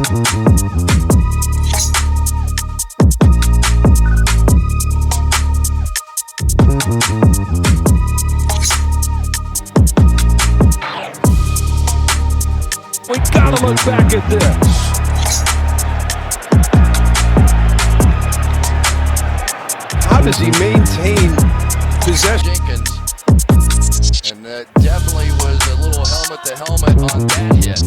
We gotta look back at this. How does he maintain possession? Jenkins, and that definitely was a little helmet-to-helmet on that hit.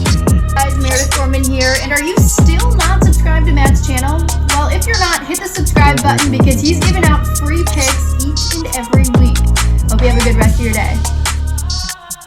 Guys, Meredith Gorman here, and are you still not subscribed to Matt's channel? Well, if you're not, hit the subscribe button because he's giving out free picks each and every week. Hope you have a good rest of your day.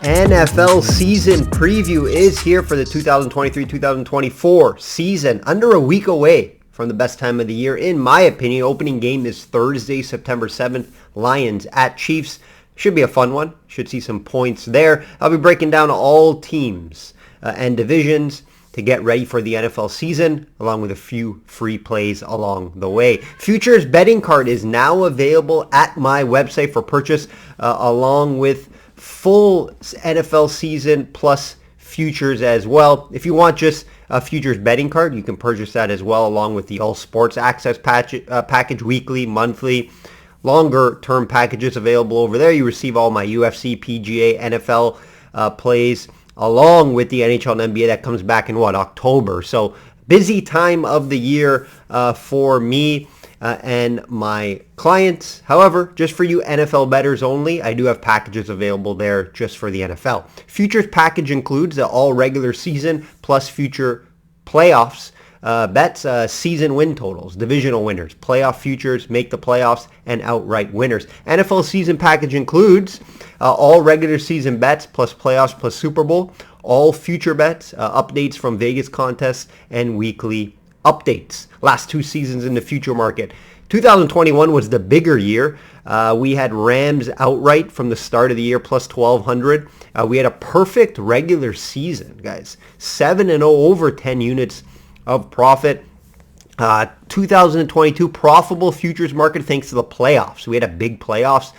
NFL season preview is here for the 2023-2024 season, under a week away from the best time of the year. In my opinion, opening game is Thursday, September 7th, Lions at Chiefs. Should be a fun one. Should see some points there. I'll be breaking down all teams and divisions to get ready for the NFL season, along with a few free plays along the way. Futures betting card is now available at my website for purchase, along with full NFL season plus futures as well. If you want just a futures betting card, you can purchase that as well, along with the all sports access package, weekly, monthly, longer term packages available over there. You receive all my UFC, PGA, NFL plays, along with the NHL and NBA that comes back in October. So busy time of the year for me and my clients. However, just for you NFL bettors only, I do have packages available there just for the NFL. Futures package includes the all regular season plus future playoffs bets, season win totals, divisional winners, playoff futures, make the playoffs, and outright winners. NFL season package includes all regular season bets plus playoffs plus Super Bowl, all future bets, updates from Vegas contests, and weekly updates. Last two seasons in the future market. 2021 was the bigger year. We had Rams outright from the start of the year plus 1,200. We had a perfect regular season, guys. 7-0 over 10 units of profit. 2022 profitable futures market thanks to the playoffs. We had a big playoffs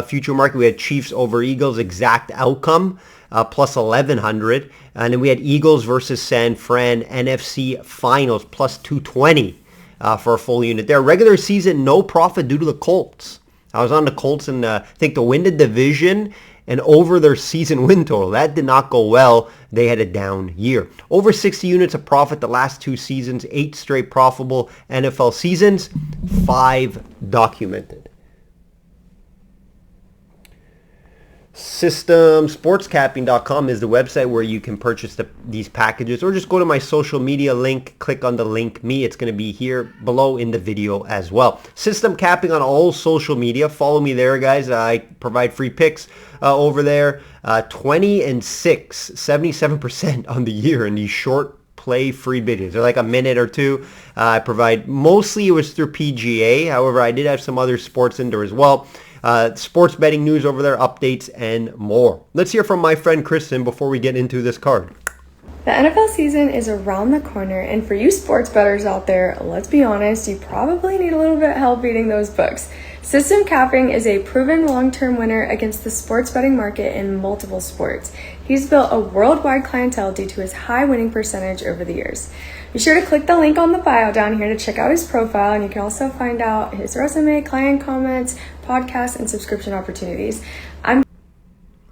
future market. We had Chiefs over Eagles, exact outcome, plus 1,100. And then we had Eagles versus San Fran, NFC Finals, plus 220 for a full unit there. Regular season, no profit due to the Colts. I was on the Colts and I think to win the division and over their season win total. That did not go well. They had a down year. Over 60 units of profit the last two seasons, 8 straight profitable NFL seasons, 5 documented. Sportscapping.com is the website where you can purchase these packages, or just go to my social media link, click on the link me. It's going to be here below in the video as well. System capping on all social media. Follow me there, guys. I provide free picks over there. 20-6, 77% on the year in these short play free videos. They're like a minute or two. I provide, mostly it was through PGA. However, I did have some other sports in there as well. Sports betting news over there, updates, and more. Let's hear from my friend Kristen before we get into this card. The NFL season is around the corner, and for you sports bettors out there, let's be honest, you probably need a little bit of help beating those books. System capping is a proven long-term winner against the sports betting market in multiple sports. He's built a worldwide clientele due to his high winning percentage over the years. Be sure to click the link on the bio down here to check out his profile, and you can also find out his resume, client comments, podcasts, and subscription opportunities.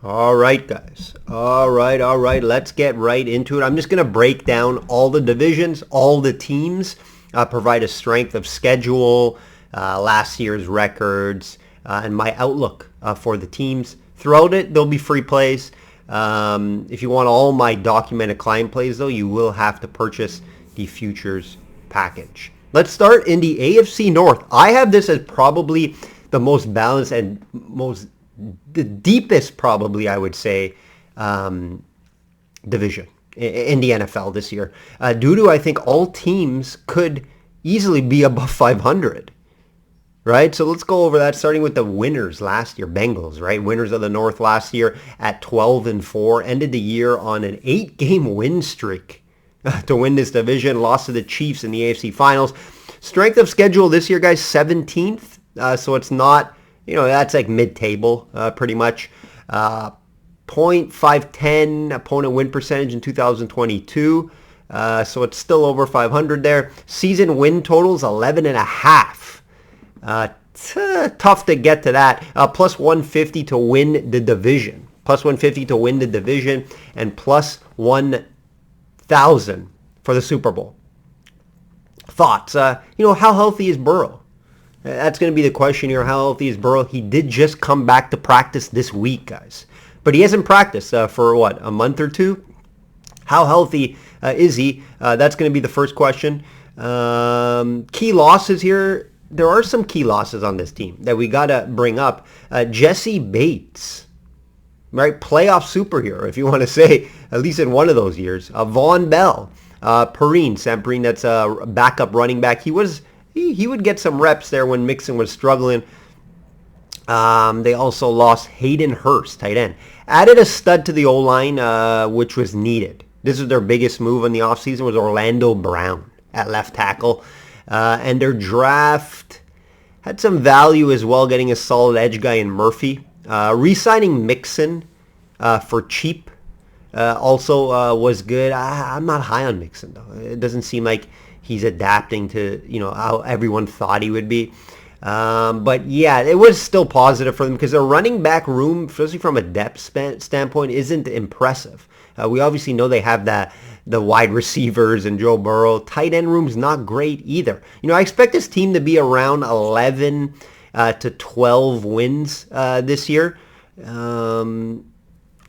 All right, guys. All right. Let's get right into it. I'm just going to break down all the divisions, all the teams, provide a strength of schedule, last year's records, and my outlook for the teams. Throughout it, there'll be free plays. If you want all my documented client plays, though, you will have to purchase the futures package. Let's start in the AFC North. I have this as probably the most balanced and the deepest, probably, I would say, division in the NFL this year. Due to, I think, all teams could easily be above 500. Right? So let's go over that, starting with the winners last year, Bengals, right? Winners of the North last year at 12-4, ended the year on an 8-game win streak to win this division, lost to the Chiefs in the AFC Finals. Strength of schedule this year, guys, 17th. So it's not, that's like mid-table pretty much. .510 opponent win percentage in 2022. So it's still over 500 there. Season win totals 11.5. Tough to get to that. Plus 150 to win the division. Plus 150 to win the division, and plus 1,000 for the Super Bowl. Thoughts? How healthy is Burrow? That's going to be the question here. How healthy is Burrow? He did just come back to practice this week, guys. But he hasn't practiced for, a month or two? How healthy is he? That's going to be the first question. Key losses here. There are some key losses on this team that we got to bring up. Jesse Bates, right? Playoff superhero, if you want to say, at least in one of those years. Von Bell. Sam Perine, that's a backup running back. He would get some reps there when Mixon was struggling. They also lost Hayden Hurst, tight end. Added a stud to the O-line, which was needed. This is their biggest move in the offseason, was Orlando Brown at left tackle. And their draft had some value as well, getting a solid edge guy in Murphy. Re-signing Mixon for cheap also was good. I'm not high on Mixon, though. It doesn't seem like he's adapting to, how everyone thought he would be. But yeah, it was still positive for them because their running back room, especially from a depth standpoint, isn't impressive. We obviously know they have the wide receivers and Joe Burrow. Tight end room's not great either. I expect this team to be around 11 to 12 wins this year.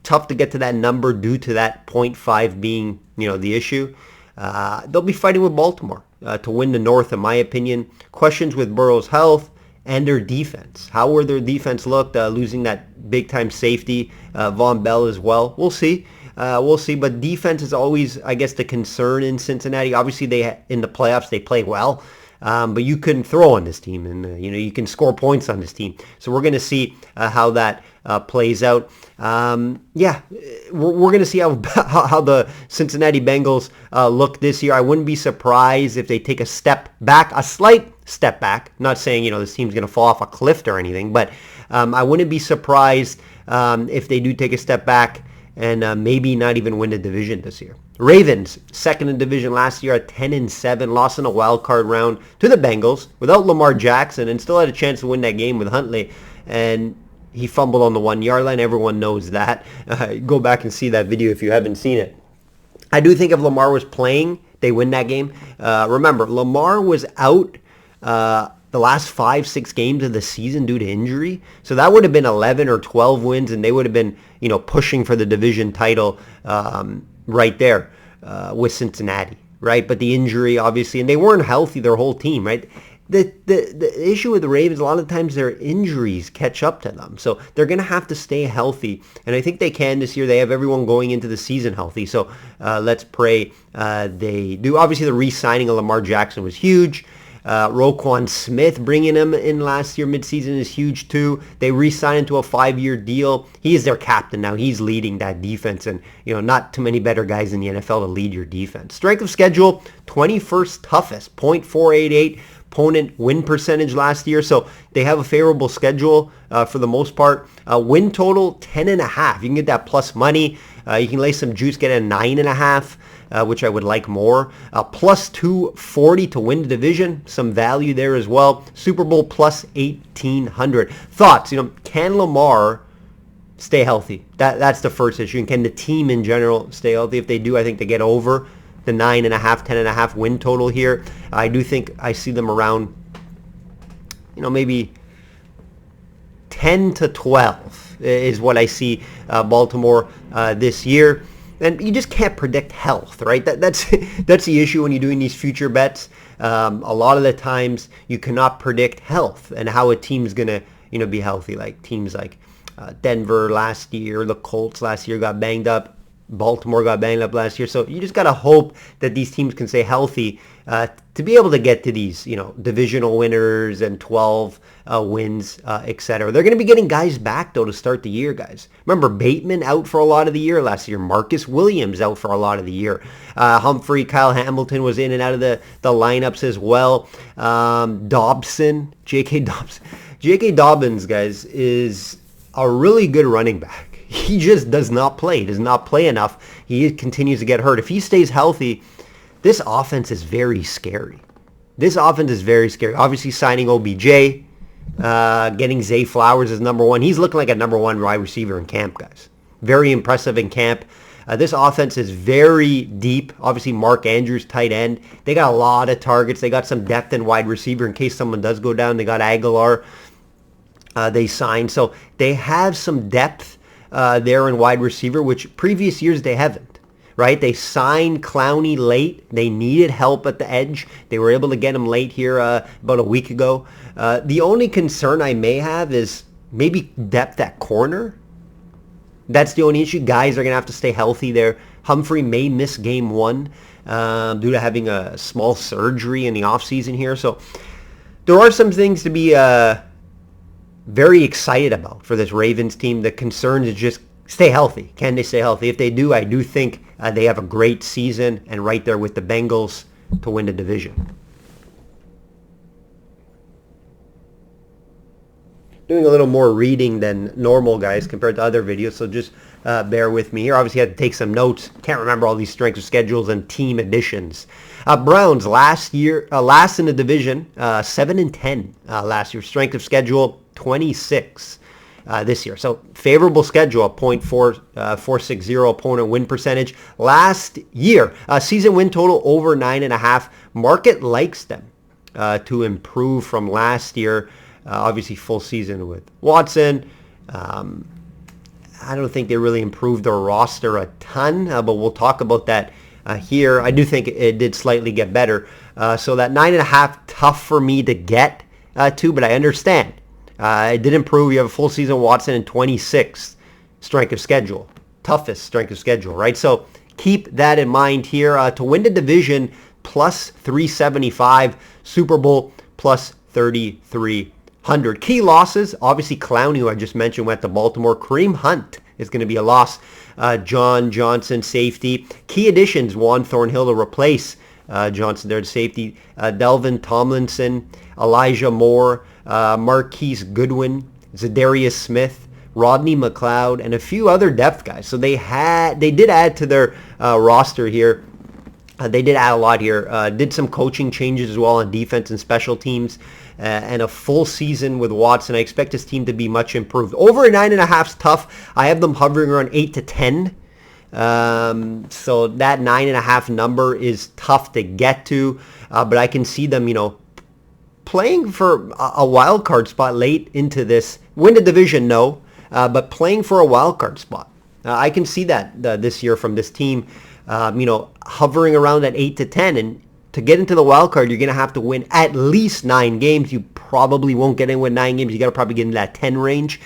Tough to get to that number due to that 0.5 being, the issue. They'll be fighting with Baltimore to win the North, in my opinion. Questions with Burrow's health and their defense. How will their defense look, losing that big-time safety, Von Bell as well? We'll see. But defense is always, I guess, the concern in Cincinnati. Obviously, in the playoffs, they play well. But you couldn't throw on this team, and you can score points on this team. So we're going to see how that plays out. We're going to see how the Cincinnati Bengals look this year. I wouldn't be surprised if they take a slight step back. Not saying this team's going to fall off a cliff or anything, but I wouldn't be surprised if they do take a step back and maybe not even win the division this year. Ravens, second in division last year at 10-7, lost in a wild card round to the Bengals without Lamar Jackson, and still had a chance to win that game with Huntley, and he fumbled on the 1 yard line. Everyone knows that. Go back and see that video if you haven't seen it. I do think if Lamar was playing, they win that game. Remember, Lamar was out the last 5-6 games of the season due to injury. So that would have been 11 or 12 wins, and they would have been, pushing for the division title right there with Cincinnati, right? But the injury, obviously, and they weren't healthy, their whole team, right? The issue with the Ravens, a lot of times their injuries catch up to them. So they're going to have to stay healthy. And I think they can this year. They have everyone going into the season healthy. So let's pray they do. Obviously, the re-signing of Lamar Jackson was huge. Roquan Smith bringing him in last year midseason is huge too. They re-signed into a 5-year deal. He is their captain now. He's leading that defense, and not too many better guys in the NFL to lead your defense. Strength of schedule, 21st toughest, .488 opponent win percentage last year. So they have a favorable schedule for the most part. Win total 10.5. You can get that plus money. You can lay some juice, get a 9.5. Which I would like more. Plus 240 to win the division. Some value there as well. Super Bowl plus 1,800. Thoughts? Can Lamar stay healthy? That's the first issue. And can the team in general stay healthy? If they do, I think they get over the 9.5, 10.5 win total here. I do think I see them around, maybe 10 to 12 is what I see Baltimore this year. And you just can't predict health, right? That's the issue when you're doing these future bets. A lot of the times you cannot predict health and how a team's gonna, be healthy. Like teams like Denver last year, the Colts last year got banged up. Baltimore got banged up last year. So you just gotta hope that these teams can stay healthy to be able to get to these, divisional winners and 12 wins, etc. They're going to be getting guys back, though, to start the year, guys. Remember, Bateman out for a lot of the year last year. Marcus Williams out for a lot of the year. Humphrey, Kyle Hamilton was in and out of the lineups as well. Dobson, J.K. Dobson. J.K. Dobbins, guys, is a really good running back. He just does not play. He does not play enough. He continues to get hurt. If he stays healthy, this offense is very scary. Obviously signing OBJ, getting Zay Flowers as number one. He's looking like a number one wide receiver in camp, guys. Very impressive in camp. This offense is very deep. Obviously, Mark Andrews, tight end. They got a lot of targets. They got some depth in wide receiver in case someone does go down. They got Aguilar. They signed. So they have some depth there in wide receiver, which previous years they haven't. Right? They signed Clowney late. They needed help at the edge. They were able to get him late here about a week ago. The only concern I may have is maybe depth at corner. That's the only issue. Guys are going to have to stay healthy there. Humphrey may miss game one due to having a small surgery in the offseason here. So there are some things to be very excited about for this Ravens team. The concern is just stay healthy. Can they stay healthy? If they do, I do think they have a great season and right there with the Bengals to win the division. Doing a little more reading than normal, guys, compared to other videos, so just bear with me here. Obviously, I had to take some notes. Can't remember all these strength of schedules and team additions. Browns last in the division, 7-10 last year. Strength of schedule 26 this year. So favorable schedule, .460 opponent win percentage. Last year, season win total over 9.5. Market likes them to improve from last year. Obviously, full season with Watson. I don't think they really improved their roster a ton, but we'll talk about that here. I do think it did slightly get better. So that 9.5, tough for me to get to, but I understand. It did improve. You have a full season Watson in 26th strength of schedule. Toughest strength of schedule, right? So keep that in mind here. To win the division, plus 375. Super Bowl, plus 33. Key losses, obviously Clowney, who I just mentioned, went to Baltimore. Kareem Hunt is going to be a loss. John Johnson, safety. Key additions, Juan Thornhill to replace Johnson there to safety. Delvin Tomlinson, Elijah Moore, Marquise Goodwin, Zadarius Smith, Rodney McLeod, and a few other depth guys. So they did add to their roster here. They did add a lot here. Did some coaching changes as well on defense and special teams. And a full season with Watson. I expect this team to be much improved. Over a 9.5 is tough. I have them hovering around 8 to 10. So that 9.5 number is tough to get to. But I can see them, playing for a wild card spot late into this. Win the division, no. But playing for a wild card spot. I can see that this year from this team, hovering around at 8 to 10. And to get into the wild card, you're going to have to win at least 9 games. You probably won't get in with 9 games. You got to probably get in that 10 range.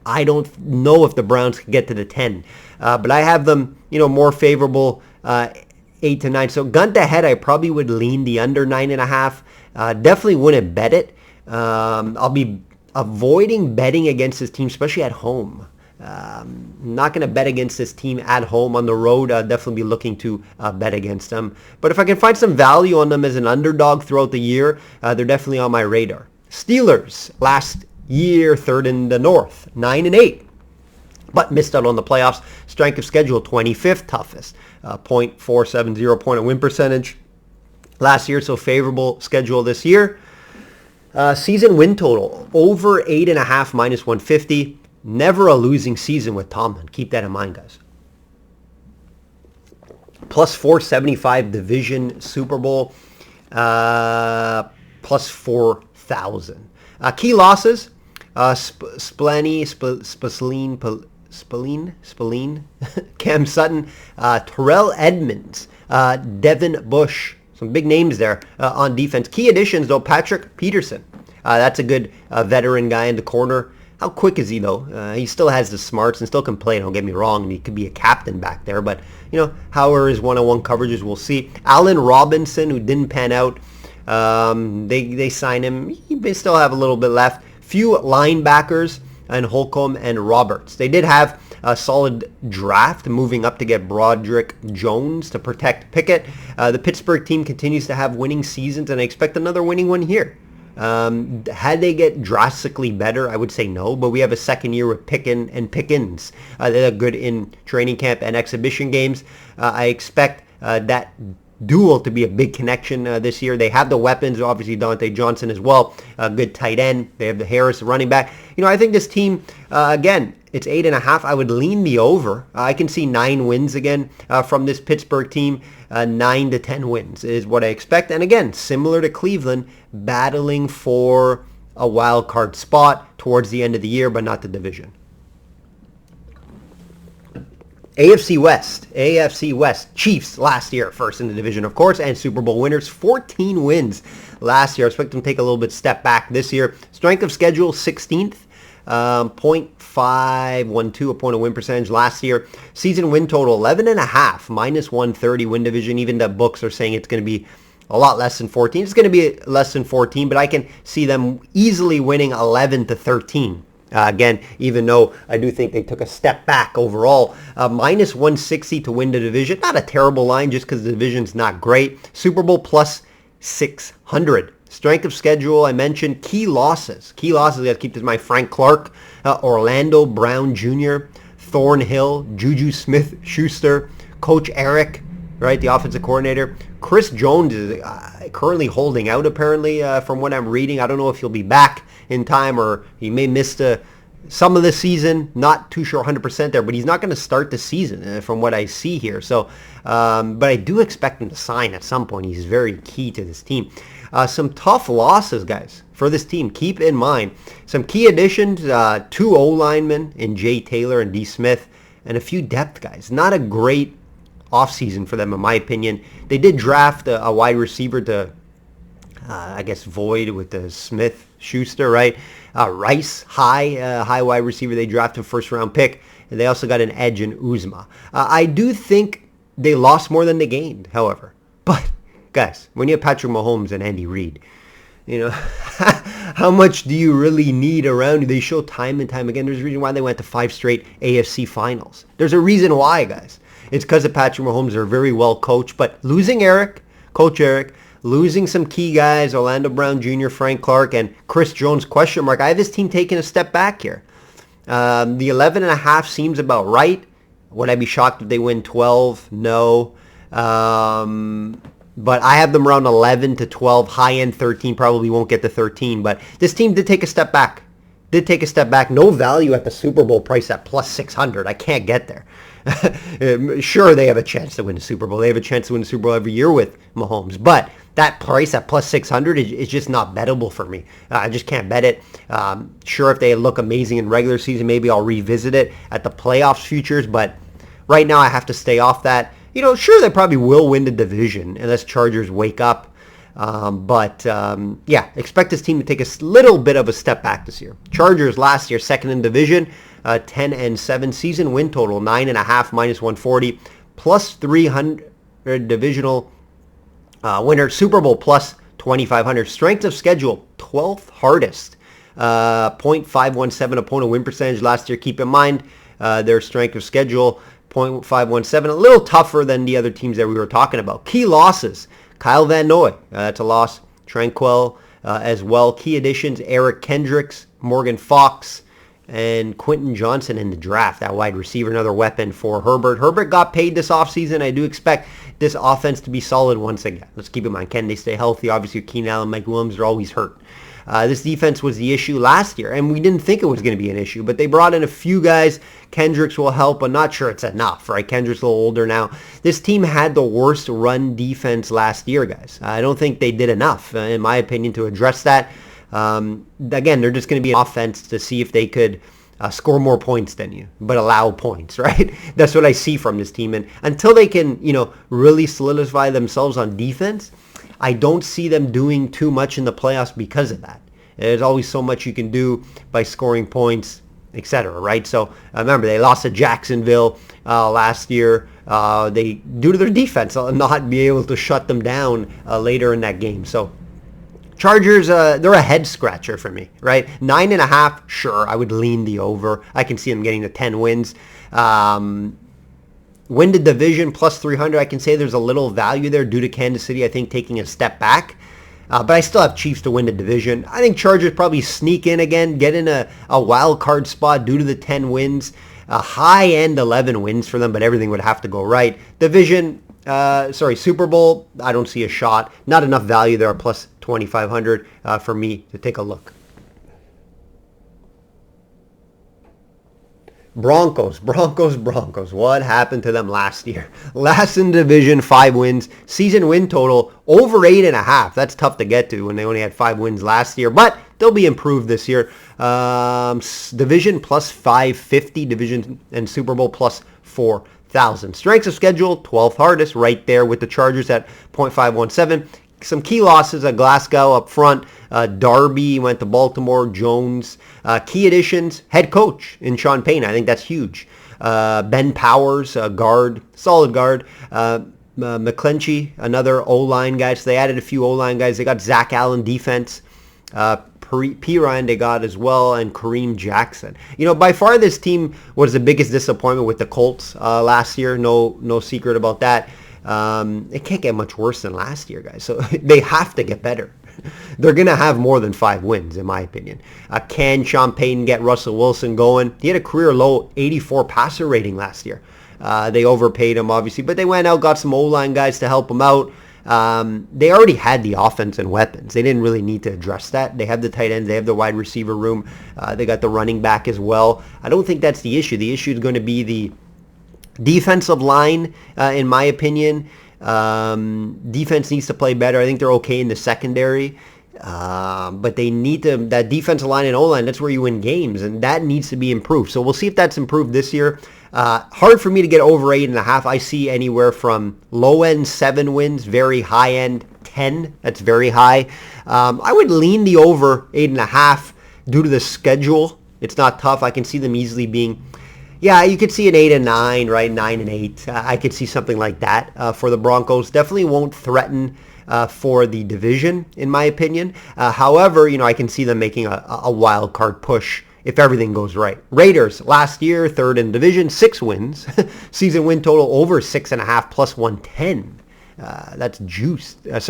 I don't know if the Browns can get to the 10. But I have them, more favorable 8 to 9. So gun to head, I probably would lean the under 9.5. Definitely wouldn't bet it. I'll be avoiding betting against this team, especially at home. Not going to bet against this team at home. On the road, I'll definitely be looking to bet against them. But if I can find some value on them as an underdog throughout the year, they're definitely on my radar. Steelers, last year, third in the North, 9-8. But missed out on the playoffs. Strength of schedule, 25th toughest. .470 opponent win percentage last year, so favorable schedule this year. Season win total, over 8.5, minus 150. Never a losing season with Tomlin. Keep that in mind, guys. Plus 475 division Super Bowl. Plus 4,000. Key losses. Spillane, Cam Sutton, Terrell Edmonds, Devin Bush. Some big names there on defense. Key additions, though, Patrick Peterson. That's a good veteran guy in the corner. How quick is he, though? He still has the smarts and still can play, don't get me wrong, and he could be a captain back there. But, how are his one-on-one coverages, we'll see. Allen Robinson, who didn't pan out. They signed him. He may still have a little bit left. Few linebackers, and Holcomb and Roberts. They did have a solid draft, moving up to get Broderick Jones to protect Pickett. The Pittsburgh team continues to have winning seasons, and I expect another winning one here. Had they get drastically better, I would say no, but we have a second year with Pickens. They're good in training camp and exhibition games. I expect that duel to be a big connection this year. They have the weapons, obviously Dante Johnson as well, a good tight end. They have the Harris running back. I think this team, again, it's 8.5. I would lean the over. I can see 9 wins again from this Pittsburgh team. 9 to 10 wins is what I expect. And again, similar to Cleveland, battling for a wild card spot towards the end of the year, but not the division. AFC West, Chiefs last year, first in the division, of course, and Super Bowl winners, 14 wins last year. I expect them to take a little bit step back this year. Strength of schedule, 16th, 0.512 opponent win percentage last year. Season win total, 11.5, minus 130 win division. Even the books are saying it's going to be a lot less than 14. It's going to be less than 14, but I can see them easily winning 11 to 13. Again, even though I do think they took a step back overall. Minus 160 to win the division. Not a terrible line just because the division's not great. Super Bowl plus 600. Strength of schedule, I mentioned. Key losses. You got to keep this in mind. Frank Clark, Orlando Brown Jr., Thornhill, Juju Smith-Schuster, Coach Eric, right, the offensive coordinator. Chris Jones is currently holding out, apparently, from what I'm reading. I don't know if he'll be back in time or he may miss some of the season. Not too sure 100% there, but he's not going to start the season from what I see here. So, but I do expect him to sign at some point. He's very key to this team. Some tough losses, guys, for this team. Keep in mind some key additions, 2 O-linemen in Jay Taylor and D. Smith, and a few depth guys. Not a great offseason for them, in my opinion. They did draft a wide receiver to, I guess, void with the Smith-Schuster, right? Rice, high wide receiver. They drafted a first-round pick. And they also got an edge in Uzma. I do think they lost more than they gained, however. But, guys, when you have Patrick Mahomes and Andy Reid, how much do you really need around you? They show time and time again. There's a reason why they went to 5 straight AFC finals. There's a reason why, guys. It's because of Patrick Mahomes. They're very well coached. But losing Coach Eric, losing some key guys, Orlando Brown Jr., Frank Clark, and Chris Jones, question mark. I have this team taking a step back here. The 11.5 seems about right. Would I be shocked if they win 12? No. But I have them around 11 to 12, high-end 13, probably won't get to 13. But this team did take a step back. No value at the Super Bowl price at plus 600. I can't get there. Sure, they have a chance to win the Super Bowl. They have a chance to win the Super Bowl every year with Mahomes. But that price at plus 600 is just not bettable for me. I just can't bet it. Sure, if they look amazing in regular season, maybe I'll revisit it at the playoffs futures. But right now, I have to stay off that. Sure, they probably will win the division unless Chargers wake up. Yeah, expect this team to take a little bit of a step back this year. Chargers last year, second in division, 10-7. Season win total, 9.5, minus 140. Plus 300 divisional winner. Super Bowl plus 2,500. Strength of schedule, 12th hardest. 0.517 opponent win percentage last year. Keep in mind their strength of schedule, 0.517. A little tougher than the other teams that we were talking about. Key losses. Kyle Van Noy, that's a loss. Tranquil as well. Key additions, Eric Kendricks, Morgan Fox, and Quentin Johnson in the draft. That wide receiver, another weapon for Herbert. Herbert got paid this offseason. I do expect this offense to be solid once again. Let's keep in mind, can they stay healthy? Obviously, Keenan Allen, Mike Williams are always hurt. This defense was the issue last year, and we didn't think it was going to be an issue, but they brought in a few guys. Kendricks will help, but not sure it's enough, right? Kendricks a little older now. This team had the worst run defense last year, guys. I don't think they did enough, in my opinion, to address that. Again, they're just going to be an offense to see if they could score more points than you, but allow points, right? That's what I see from this team, and until they can, really solidify themselves on defense, I don't see them doing too much in the playoffs because of that. There's always so much you can do by scoring points, etc., right? So remember, they lost to Jacksonville last year. They, due to their defense, not be able to shut them down later in that game. So Chargers, they're a head scratcher for me, right? 9.5, sure, I would lean the over. I can see them getting to 10 wins. Win the division plus 300. I can say there's a little value there due to Kansas City, I think, taking a step back. But I still have Chiefs to win the division. I think Chargers probably sneak in again, get in a wild card spot due to the 10 wins. A high-end 11 wins for them, but everything would have to go right. Division, Super Bowl, I don't see a shot. Not enough value there, plus 2,500 for me to take a look. Broncos. What happened to them last year? Last in division, 5 wins. Season win total over 8.5. That's tough to get to when they only had 5 wins last year, but they'll be improved this year. Division plus 550. Division and Super Bowl plus 4,000. Strengths of schedule, 12th hardest, right there with the Chargers at 0.517. Some key losses at Glasgow up front. Darby went to Baltimore. Jones. Key additions, head coach in Sean Payne. I think that's huge. Ben Powers, guard, solid guard. McClenchy, another O-line guy. So they added a few O-line guys. They got Zach Allen defense. Perine they got as well, and Kareem Jackson. By far this team was the biggest disappointment with the Colts last year. No secret about that. It can't get much worse than last year, guys. So they have to get better. They're going to have more than 5 wins, in my opinion. Can Sean Payton get Russell Wilson going? He had a career low 84 passer rating last year. They overpaid him, obviously, but they went out, got some O-line guys to help him out. They already had the offense and weapons. They didn't really need to address that. They have the tight ends. They have the wide receiver room. They got the running back as well. I don't think that's the issue. The issue is going to be the defensive line, in my opinion. Defense needs to play better. I think they're okay in the secondary. But they need to, that defensive line and O-line, that's where you win games, and that needs to be improved. So we'll see if that's improved this year. Hard for me to get over 8.5. I see anywhere from low end 7 wins, very high end 10. That's very high. I would lean the over 8.5 due to the schedule. It's not tough. I can see them easily being, you could see an 8 and 9, right? 9 and 8. I could see something like that for the Broncos. Definitely won't threaten for the division, in my opinion. However, I can see them making a wild card push if everything goes right. Raiders, last year, 3rd in division, 6 wins. Season win total over 6.5 plus 110. That's juiced. That's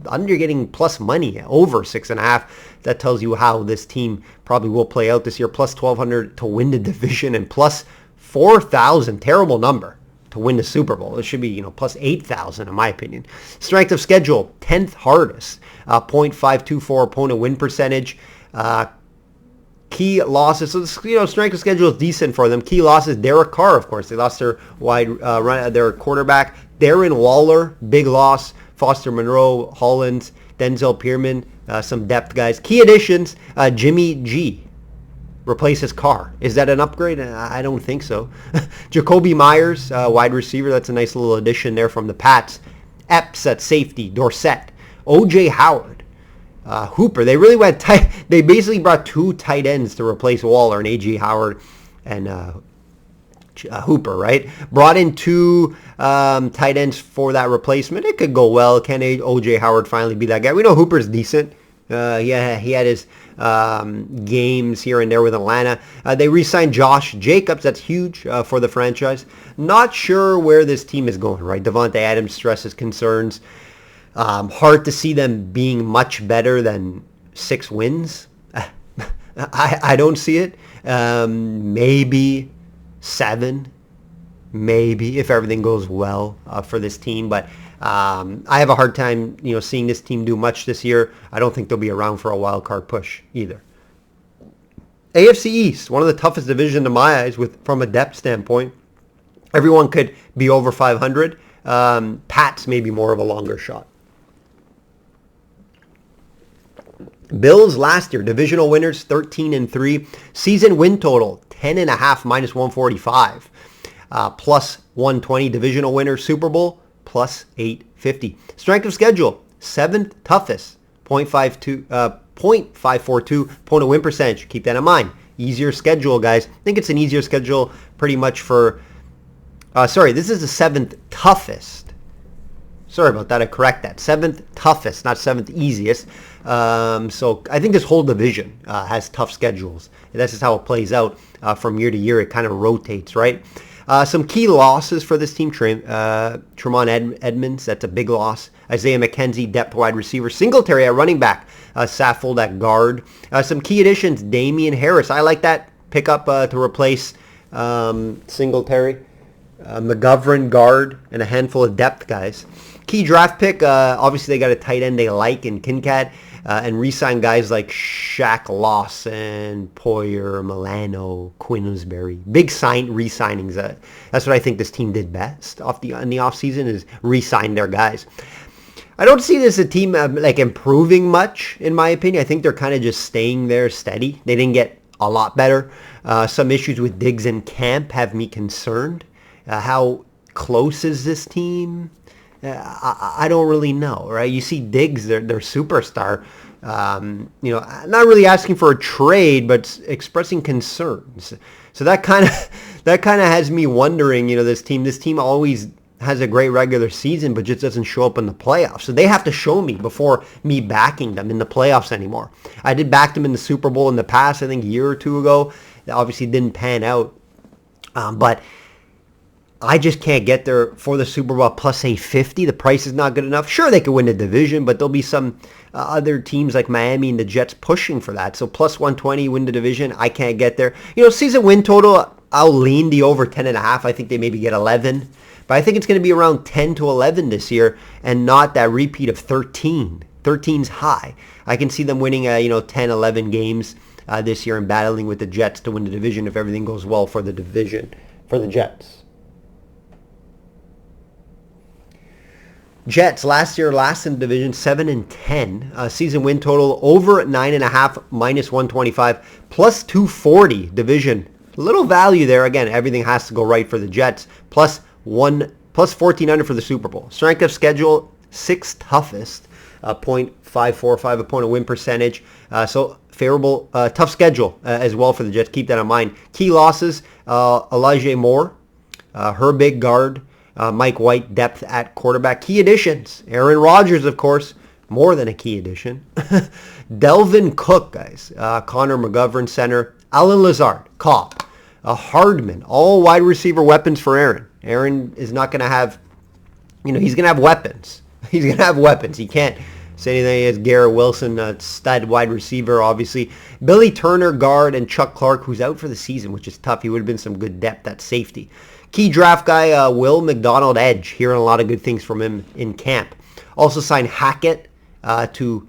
under getting plus money over 6.5. That tells you how this team probably will play out this year. Plus 1,200 to win the division and plus 4,000. Terrible number to win the Super Bowl. It should be, plus 8,000 in my opinion. Strength of schedule, 10th hardest. 0.524 opponent win percentage. Key losses, so strength of schedule is decent for them. Key losses, Derek Carr, of course. They lost their their quarterback. Darren Waller, big loss. Foster Monroe, Hollins, Denzel Pierman, some depth guys. Key additions, Jimmy G replaces Carr. Is that an upgrade? I don't think so. Jacoby Myers, wide receiver. That's a nice little addition there from the Pats. Epps at safety. Dorsett. O.J. Howard. Hooper. They really went tight. They basically brought 2 tight ends to replace Waller, and A.J. Howard and Hooper, right? Brought in 2 tight ends for that replacement. It could go well. Can O.J. Howard finally be that guy? We know Hooper's decent. He had his games here and there with Atlanta. They re-signed Josh Jacobs. That's huge for the franchise. Not sure where this team is going, right? Devontae Adams stresses concerns. Hard to see them being much better than 6 wins. I don't see it. Maybe 7. Maybe if everything goes well for this team. But I have a hard time, seeing this team do much this year. I don't think they'll be around for a wild card push either. AFC East, one of the toughest divisions in my eyes from a depth standpoint. Everyone could be over 500. Pats may be more of a longer shot. Bills last year, divisional winners, 13-3. Season win total, 10.5 minus 145. Plus 120. Divisional winner, Super Bowl, plus 850. Strength of schedule, 7th toughest, 0.542 opponent win percentage. Keep that in mind. Easier schedule, guys. I think it's an easier schedule pretty much for... this is the 7th toughest. Sorry about that. I correct that. 7th toughest, not 7th easiest. So I think this whole division has tough schedules. That's just how it plays out from year to year. It kind of rotates, right? Some key losses for this team. Tremont Edmonds, that's a big loss. Isaiah McKenzie, depth wide receiver. Singletary at running back. Saffold at guard. Some key additions. Damian Harris. I like that pickup to replace Singletary. McGovern guard, and a handful of depth guys. Key draft pick, obviously they got a tight end they like in Kincaid, and re-sign guys like Shaq Lawson, Poyer, Milano, Quinnsbury. Big re-signings. That's what I think this team did best in the offseason is re-sign their guys. I don't see this as a team like improving much, in my opinion. I think they're kind of just staying there steady. They didn't get a lot better. Some issues with Diggs and Camp have me concerned. How close is this team? I don't really know, right? You see Diggs, their superstar, not really asking for a trade, but expressing concerns. So that kind of has me wondering, this team always has a great regular season, but just doesn't show up in the playoffs. So they have to show me before me backing them in the playoffs anymore. I did back them in the Super Bowl in the past, I think a year or two ago. That obviously didn't pan out. But I just can't get there for the Super Bowl plus 850. The price is not good enough. Sure, they could win the division, but there'll be some other teams like Miami and the Jets pushing for that. So plus 120, win the division. I can't get there. Season win total, I'll lean the over 10.5. I think they maybe get 11. But I think it's going to be around 10 to 11 this year and not that repeat of 13. 13's high. I can see them winning 10, 11 games this year and battling with the Jets to win the division if everything goes well for the division, for the Jets. Jets last year, last in the division, 7-10. Season win total over 9.5, minus 125, plus 240 division. Little value there. Again, everything has to go right for the Jets. Plus 1,400 for the Super Bowl. Strength of schedule, 6th toughest. 0.545 opponent win percentage. So favorable, tough schedule as well for the Jets. Keep that in mind. Key losses, Elijah Moore, Herbig guard, Mike White, depth at quarterback. Key additions, Aaron Rodgers, of course, more than a key addition. Delvin Cook, guys. Connor McGovern, center. Alan Lazard, Cobb. Hardman, all wide receiver weapons for Aaron. Aaron is not going to have, he's going to have weapons. He's going to have weapons. He can't say anything as Garrett Wilson, stud wide receiver, obviously. Billy Turner, guard, and Chuck Clark, who's out for the season, which is tough. He would have been some good depth at safety. Key draft guy, Will McDonald, edge. Hearing a lot of good things from him in camp. Also signed Hackett to,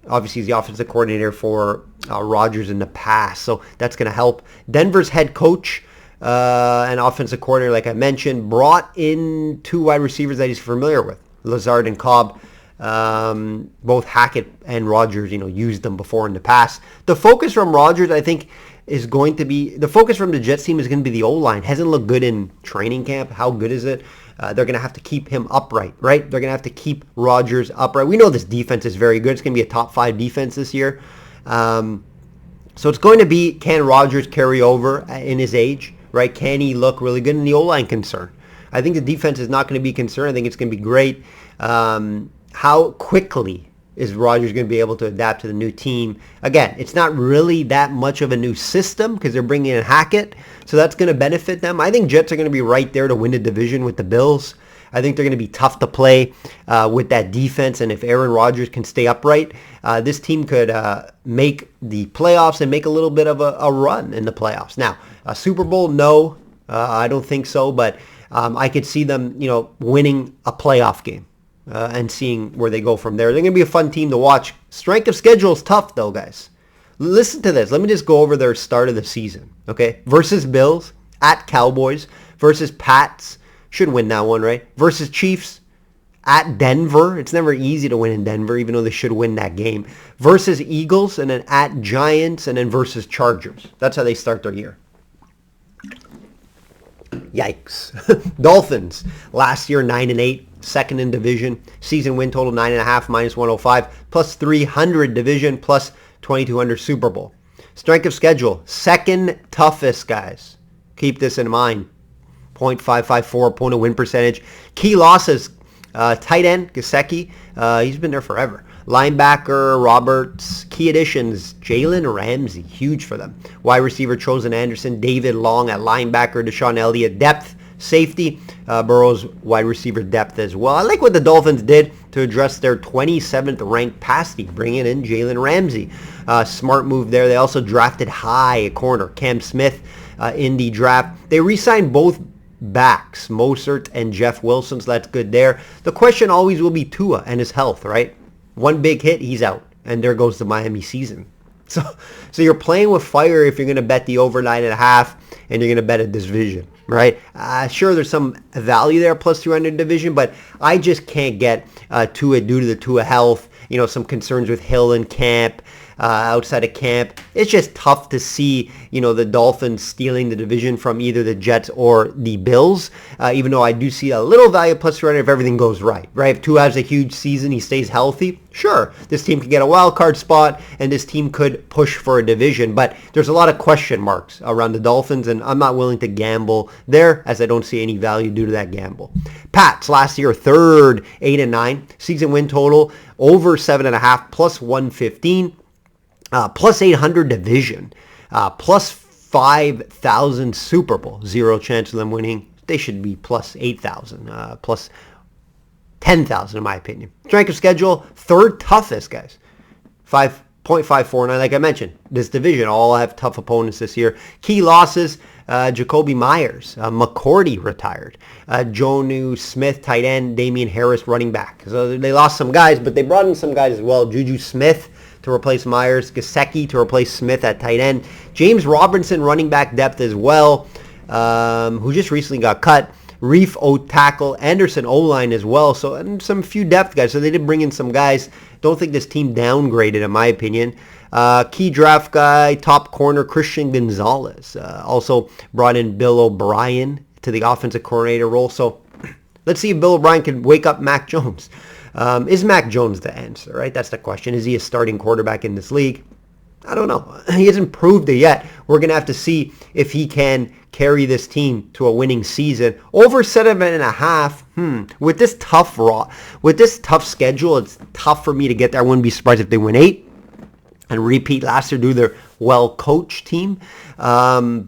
obviously, he's the offensive coordinator for Rodgers in the past. So that's going to help. Denver's head coach and offensive coordinator, like I mentioned, brought in 2 wide receivers that he's familiar with, Lazard and Cobb. Both Hackett and Rodgers, used them before in the past. The focus from Rodgers, I think, is going to be, the focus from the Jets team is going to be the O-line. Hasn't looked good in training camp. How good is it? They're going to have to keep him upright, right? They're going to have to keep Rodgers upright. We know this defense is very good. It's going to be a top 5 defense this year. So it's going to be, can Rodgers carry over in his age, right? Can he look really good in the O-line concern? I think the defense is not going to be concerned. I think it's going to be great. How quickly is Rodgers going to be able to adapt to the new team? Again, it's not really that much of a new system because they're bringing in Hackett, so that's going to benefit them. I think Jets are going to be right there to win the division with the Bills. I think they're going to be tough to play with that defense, and if Aaron Rodgers can stay upright, this team could make the playoffs and make a little bit of a run in the playoffs. Now, a Super Bowl, no, I don't think so, but I could see them, winning a playoff game. And seeing where they go from there. They're going to be a fun team to watch. Strength of schedule is tough, though, guys. Listen to this. Let me just go over their start of the season, okay? Versus Bills, at Cowboys, versus Pats. Should win that one, right? Versus Chiefs, at Denver. It's never easy to win in Denver, even though they should win that game. Versus Eagles, and then at Giants, and then versus Chargers. That's how they start their year. Yikes. Dolphins, last year 9-8. Second in division. Season win total 9.5, minus 105, plus 300 division, plus 2,200 Super Bowl. Strength of schedule, second toughest, guys. Keep this in mind. 0.554 opponent win percentage. Key losses, tight end, Gesicki. He's been there forever. Linebacker, Roberts. Key additions, Jalen Ramsey. Huge for them. Wide receiver, Chosen Anderson. David Long at linebacker. Deshaun Elliott. Depth. Safety, Burrow's wide receiver depth as well. I like what the Dolphins did to address their 27th ranked pass D, bringing in Jalen Ramsey. Smart move there. They also drafted high a corner, Cam Smith, in the draft. They re-signed both backs, Mostert and Jeff Wilson, so that's good there. The question always will be Tua and his health, right? One big hit, he's out, and there goes the Miami season. So you're playing with fire if you're going to bet the over 9.5 and you're going to bet a division, right? Sure, there's some value there, plus 300 division, but I just can't get Tua due to the Tua health. Some concerns with Hill and camp, outside of camp. It's just tough to see, the Dolphins stealing the division from either the Jets or the Bills, even though I do see a little value plus 300 if everything goes right? If Tua has a huge season, he stays healthy, sure, this team could get a wild card spot and this team could push for a division, but there's a lot of question marks around the Dolphins, and I'm not willing to gamble there as I don't see any value due to that gamble. Pats last year, third, 8-9, season win total over 7.5, plus 115. Plus 800 division, plus 5,000 Super Bowl. Zero chance of them winning. They should be plus 8,000, plus 10,000 in my opinion. Strength of schedule, third toughest, guys. 5.549, like I mentioned. This division all have tough opponents this year. Key losses, Jacoby Myers, McCourty retired. Jonnu Smith, tight end. Damian Harris, running back. So they lost some guys, but they brought in some guys as well. Juju Smith to replace Myers, Gesicki to replace Smith at tight end, James Robinson running back depth as well, who just recently got cut, Reef O-tackle, Anderson O-line as well, so and some few depth guys, so they did bring in some guys. Don't think this team downgraded in my opinion. Key draft guy, top corner, Christian Gonzalez, also brought in Bill O'Brien to the offensive coordinator role, so let's see if Bill O'Brien can wake up Mac Jones. Is Mac Jones the answer, right? That's the question. Is he a starting quarterback in this league? I don't know. He hasn't proved it yet. We're going to have to see if he can carry this team to a winning season. Over 7.5, with this tough schedule, it's tough for me to get there. I wouldn't be surprised if they win 8 and repeat last year due to their well-coached team. But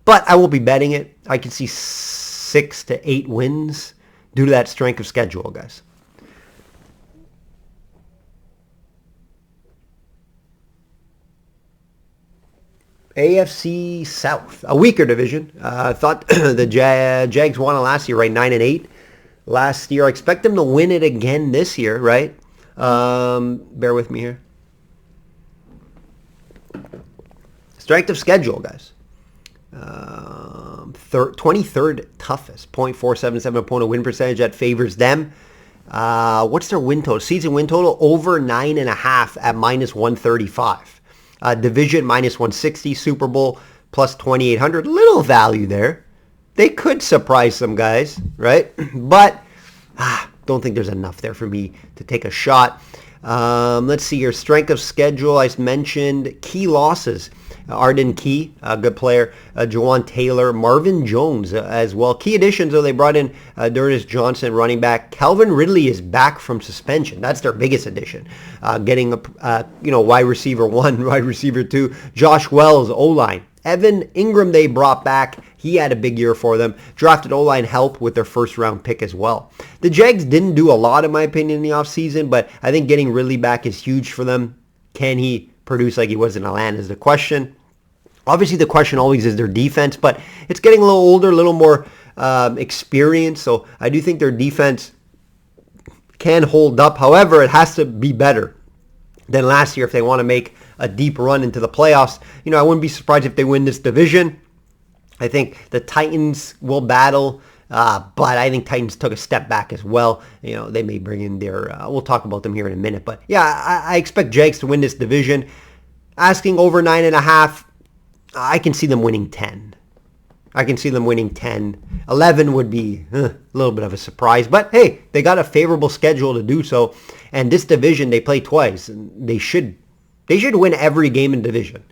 I won't be betting it. I can see 6 to 8 wins due to that strength of schedule, guys. AFC South, a weaker division. I thought the Jags won it last year, right? 9-8 last year. I expect them to win it again this year, right? Bear with me here. Strength of schedule, guys. 23rd toughest, 0.477 opponent win percentage. That favors them. What's their win total? Season win total over 9.5 at minus 135. Division minus 160, Super Bowl plus 2,800. Little value there. They could surprise some guys, right? But don't think there's enough there for me to take a shot. Let's see your strength of schedule. I mentioned key losses. Arden Key, a good player. Jawan Taylor, Marvin Jones as well. Key additions, though, they brought in Dernis Johnson, running back. Calvin Ridley is back from suspension. That's their biggest addition. Getting a wide receiver 1, wide receiver 2. Josh Wells, O-line. Evan Ingram they brought back. He had a big year for them. Drafted O-line help with their first round pick as well. The Jags didn't do a lot, in my opinion, in the offseason, but I think getting Ridley back is huge for them. Can he produce like he was in Atlanta is the question. Obviously, the question always is their defense, but it's getting a little older, a little more experienced, so I do think their defense can hold up. However, it has to be better than last year if they want to make a deep run into the playoffs. I wouldn't be surprised if they win this division. I think the Titans will battle, but I think Titans took a step back as well. They may bring in their, we'll talk about them here in a minute, but yeah, I expect Jags to win this division. Asking over 9.5, I can see them winning 10. 11 would be a little bit of a surprise. But hey, they got a favorable schedule to do so. And this division, they play twice. And they should win every game in division.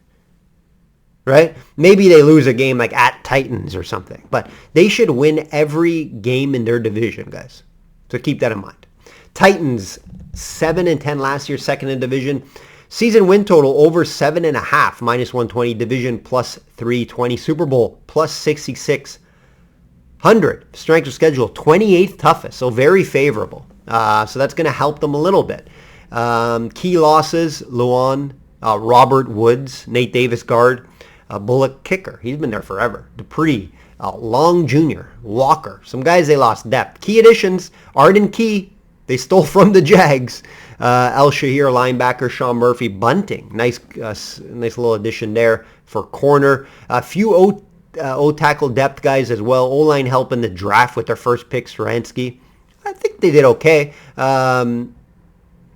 Right? Maybe they lose a game like at Titans or something. But they should win every game in their division, guys. So keep that in mind. Titans, 7-10 last year, second in division. Season win total over 7.5, minus 120. Division plus 320. Super Bowl plus 6,600. Strength of schedule 28th toughest, so very favorable. So that's going to help them a little bit. Key losses: Luan, Robert Woods, Nate Davis guard, Bullock kicker. He's been there forever. Dupree, Long Jr., Walker, some guys they lost depth. Key additions, Arden Key, they stole from the Jags. El Shahir, linebacker, Sean Murphy, Bunting. Nice little addition there for corner. A few O-tackle depth guys as well. O-line help in the draft with their first pick, Stransky. I think they did okay. I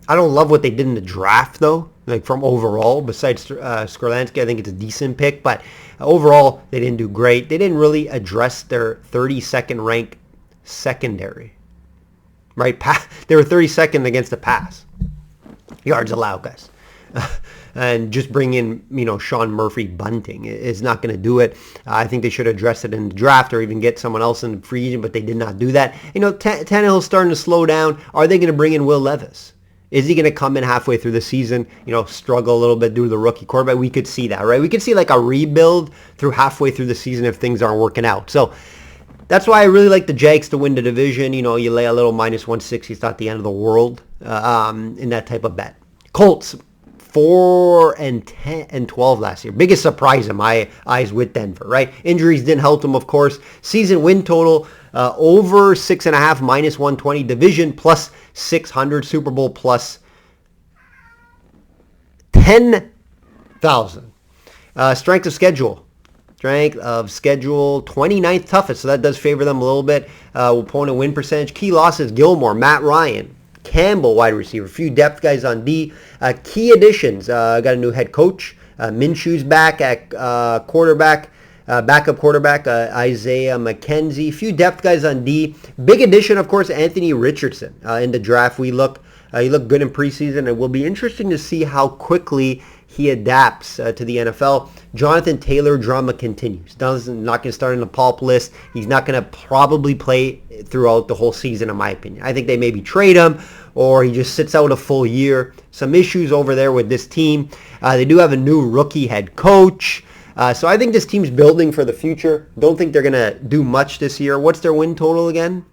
don't love what they did in the draft, though, like from overall. Besides Skrlansky, I think it's a decent pick. But overall, they didn't do great. They didn't really address their 32nd ranked secondary. Right? They were 32nd against the pass. Yards allowed, guys. And just bring in, Sean Murphy Bunting is not going to do it. I think they should address it in the draft or even get someone else in the free agent, but they did not do that. Tannehill's starting to slow down. Are they going to bring in Will Levis? Is he going to come in halfway through the season, struggle a little bit due to the rookie quarterback? We could see that, right? We could see like a rebuild through halfway through the season if things aren't working out. So that's why I really like the Jags to win the division. You lay a little minus 160. It's not the end of the world in that type of bet. Colts, 4-10-12 last year. Biggest surprise in my eyes with Denver, right? Injuries didn't help them, of course. Season win total over 6.5, minus 120. Division plus 600. Super Bowl plus 10,000. Strength of schedule. 29th toughest, so that does favor them a little bit. Opponent win percentage. Key losses, Gilmore, Matt Ryan, Campbell, wide receiver. A few depth guys on D. Key additions, got a new head coach. Minshew's back at quarterback. Backup quarterback, Isaiah McKenzie. A few depth guys on D. Big addition, of course, Anthony Richardson. In the draft, he looked good in preseason. It will be interesting to see how quickly he adapts to the NFL. Jonathan Taylor drama continues. Not going to start in the pulp list. He's not going to probably play throughout the whole season, in my opinion. I think they maybe trade him or he just sits out a full year. Some issues over there with this team. They do have a new rookie head coach. So I think this team's building for the future. Don't think they're going to do much this year. What's their win total again?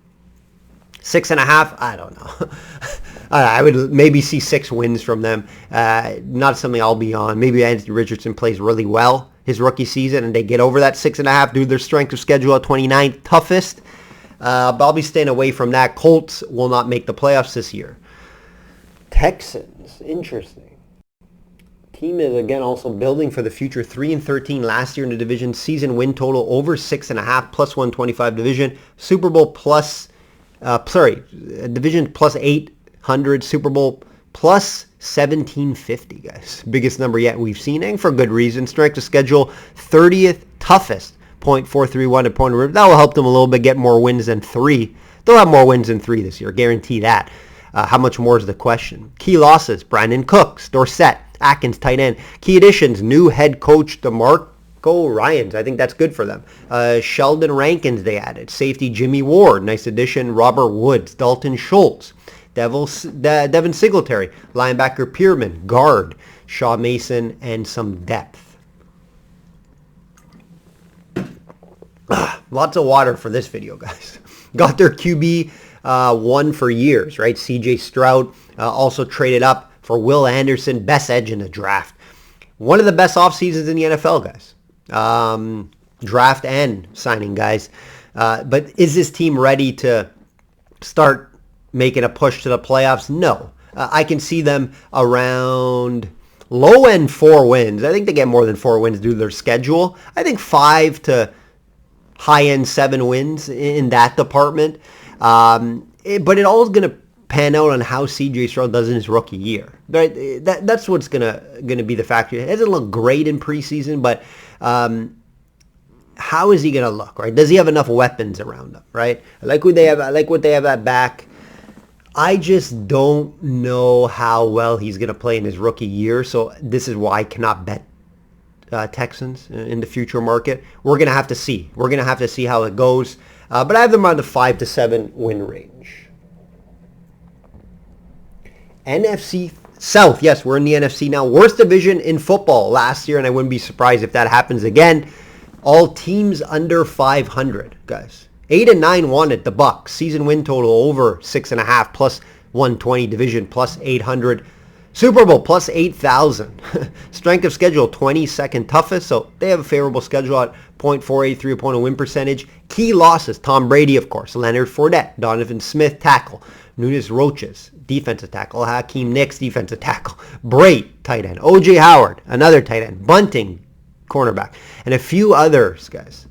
6.5? I don't know. I would maybe see 6 wins from them. Not something I'll be on. Maybe Anthony Richardson plays really well his rookie season and they get over that 6.5 due to their strength of schedule at 29th toughest. But I'll be staying away from that. Colts will not make the playoffs this year. Texans, interesting. Team is again also building for the future. 3-13 last year in the division. Season win total over 6.5, plus 125 division. Super Bowl plus, division plus 800. Super Bowl plus 1750, guys. Biggest number yet we've seen, and for good reason. Strength of schedule, 30th toughest. 0.431 opponent. That will help them a little bit get more wins than 3. They'll have more wins than 3 this year. Guarantee that. How much more is the question? Key losses, Brandon Cooks, Dorsett, Atkins, tight end. Key additions, new head coach DeMarco Ryans. I think that's good for them. Sheldon Rankins they added. Safety, Jimmy Ward. Nice addition. Robert Woods, Dalton Schultz. Devin Singletary. Linebacker Pierman. Guard, Shaw Mason, and some depth. Lots of water for this video, guys. Got their QB one for years, right? CJ Stroud also traded up for Will Anderson, best edge in the draft. One of the best off seasons in the NFL, guys. Draft and signing, guys. But is this team ready to start making a push to the playoffs? No. I can see them around low end 4 wins. I think they get more than 4 wins due to their schedule. I think 5 to high-end 7 wins in that department. But it all is going to pan out on how CJ Stroud does in his rookie year. Right? That's what's going to be the factor. It doesn't look great in preseason, but how is he going to look? Right? Does he have enough weapons around him? Right? I like what they have at back. I just don't know how well he's going to play in his rookie year. So this is why I cannot bet Texans in the future market. We're going to have to see. We're going to have to see how it goes. But I have them around the 5 to 7 win range. NFC South. Yes, we're in the NFC now. Worst division in football last year, and I wouldn't be surprised if that happens again. All teams under 500, guys. 8-9 won at the Bucs. Season win total over 6.5 plus 120. Division plus 800. Super Bowl plus 8,000. Strength of schedule 22nd toughest, so they have a favorable schedule at .483 opponent win percentage. Key losses, Tom Brady, of course, Leonard Fournette, Donovan Smith, tackle, Nunes Roches, defensive tackle, Hakeem Nicks, defensive tackle, Brait, tight end, O.J. Howard, another tight end, Bunting, cornerback, and a few others, guys.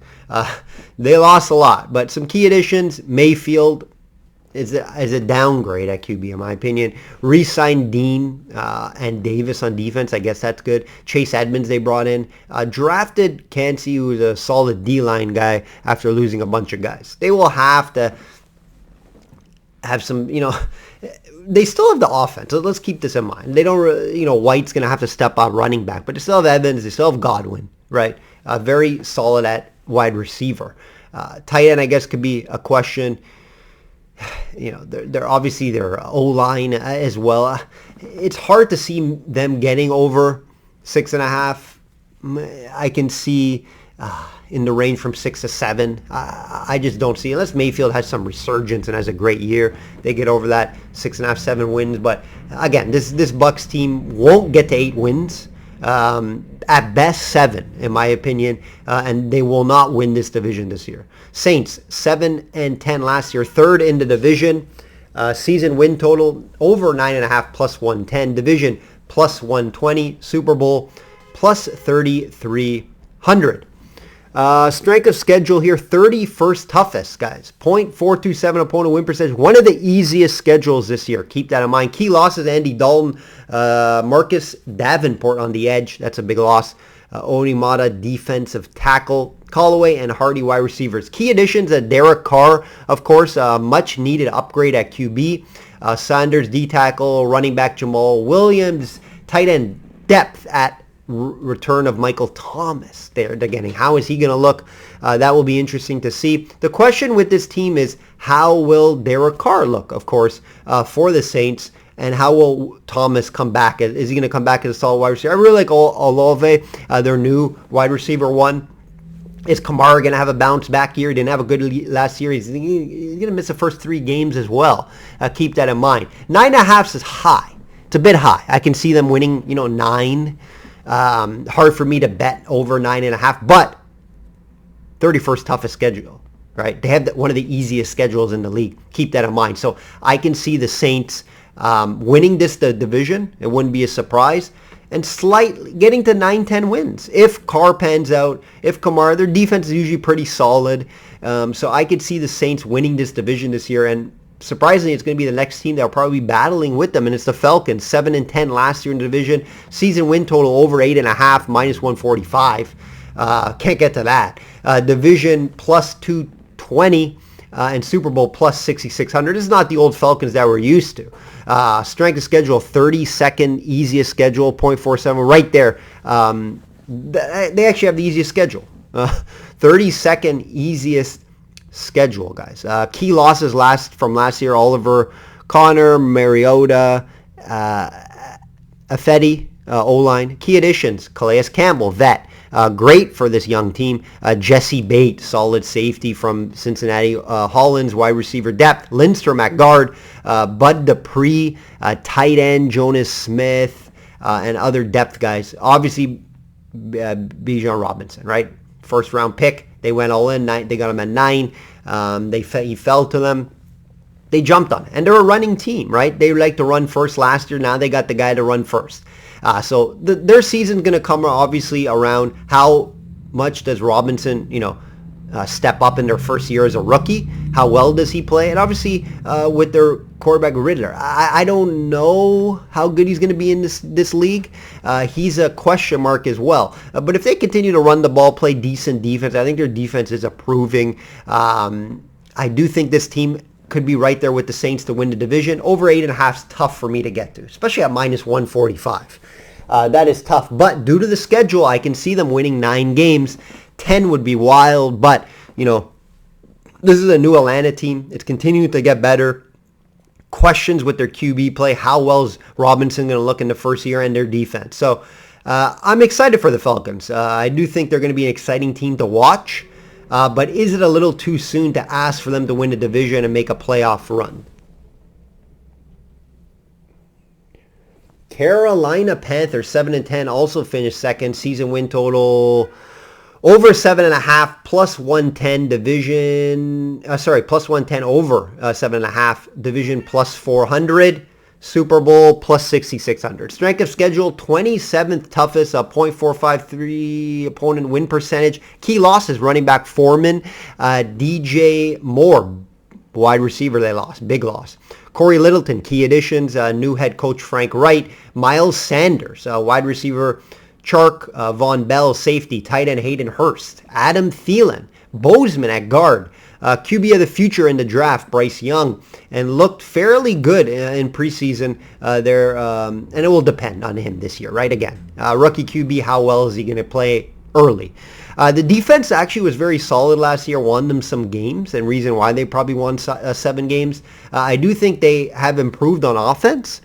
They lost a lot, but some key additions, Mayfield, is a downgrade at QB, in my opinion. Re-signed Dean and Davis on defense. I guess that's good. Chase Edmonds they brought in. Drafted Cansey, who's a solid D-line guy after losing a bunch of guys. They will have to have some, they still have the offense. So let's keep this in mind. They don't, White's going to have to step up running back, but they still have Evans. They still have Godwin, right? Very solid at wide receiver. Tight end, I guess, could be a question. They're obviously their O-line as well. It's hard to see them getting over 6.5. I can see in the range from 6 to 7. I just don't see, unless Mayfield has some resurgence and has a great year, they get over that 6.5, 7 wins. But again, this Bucks team won't get to 8 wins. At best 7, in my opinion, and they will not win this division this year. Saints 7-10 last year, third in the division. Season win total over 9.5 plus 110. Division plus 120. Super Bowl plus 3,300. Strength of schedule here, 31st toughest, guys. .427 opponent win percentage. One of the easiest schedules this year. Keep that in mind. Key losses, Andy Dalton, Marcus Davenport on the edge. That's a big loss. Onimata, defensive tackle. Callaway and Hardy, wide receivers. Key additions, Derek Carr, of course. Much needed upgrade at QB. Sanders, D-tackle. Running back Jamal Williams. Tight end depth at return of Michael Thomas. They're getting. How is he going to look? That will be interesting to see. The question with this team is, how will Derek Carr look, of course, for the Saints, and how will Thomas come back? Is he going to come back as a solid wide receiver? I really like Olave, their new wide receiver one. Is Kamara going to have a bounce back year? He didn't have a good last year. He's going to miss the first 3 games as well. Keep that in mind. 9.5 is high. It's a bit high. I can see them winning, 9. Hard for me to bet over 9.5, but 31st toughest schedule, right? They have one of the easiest schedules in the league. Keep that in mind. So I can see the Saints winning the division. It wouldn't be a surprise. And slightly getting to 9-10 wins. If Carr pans out, if Kamara, their defense is usually pretty solid. So I could see the Saints winning this division this year. And surprisingly, it's going to be the next team that'll probably be battling with them, and it's the Falcons. 7-10 last year in the division. Season win total over 8.5, minus 145. Can't get to that. Division plus 220, and Super Bowl plus 6,600. This is not the old Falcons that we're used to. Strength of schedule, 32nd easiest schedule, .47, right there. They actually have the easiest schedule. 32nd easiest schedule, guys. Key losses from last year: Oliver, Connor, Mariota, Afedi, O-line. Key additions: Calais Campbell, vet. Great for this young team. Jesse Bates, solid safety from Cincinnati. Hollins, wide receiver depth. Lindstrom at guard. Bud Dupree, tight end. Jonas Smith, and other depth guys. Obviously, Bijan Robinson, right? First round pick. They went all in. They got him at 9. He fell to them. They jumped on it. And they're a running team, right? They like to run first last year. Now they got the guy to run first. So their season's going to come obviously around how much does Robinson, step up in their first year as a rookie. How well does he play? And obviously with their quarterback Riddler, I don't know how good he's going to be in this league. He's a question mark as well. But if they continue to run the ball, play decent defense, I think their defense is improving. I do think this team could be right there with the Saints to win the division. Over 8.5 is tough for me to get to, especially at minus 145. That is tough. But due to the schedule, I can see them winning 9 games. 10 would be wild, but, this is a new Atlanta team. It's continuing to get better. Questions with their QB play. How well is Robinson going to look in the first year, and their defense? So I'm excited for the Falcons. I do think they're going to be an exciting team to watch. But is it a little too soon to ask for them to win the division and make a playoff run? Carolina Panthers, 7-10, also finished second. Season win total over 7.5, plus 110 division. Plus 110 over 7.5 division, plus 400. Super Bowl plus 6,600. Strength of schedule 27th toughest, a .453 opponent win percentage. Key losses: running back Foreman, DJ Moore, wide receiver they lost, big loss. Corey Littleton, key additions, new head coach Frank Wright, Miles Sanders, wide receiver Chark, Von Bell, safety, tight end Hayden Hurst, Adam Thielen, Bozeman at guard, QB of the future in the draft, Bryce Young, and looked fairly good in preseason there, and it will depend on him this year, right? Again, rookie QB, how well is he going to play early? The defense actually was very solid last year, won them some games, and reason why they probably won 7 games. I do think they have improved on offense,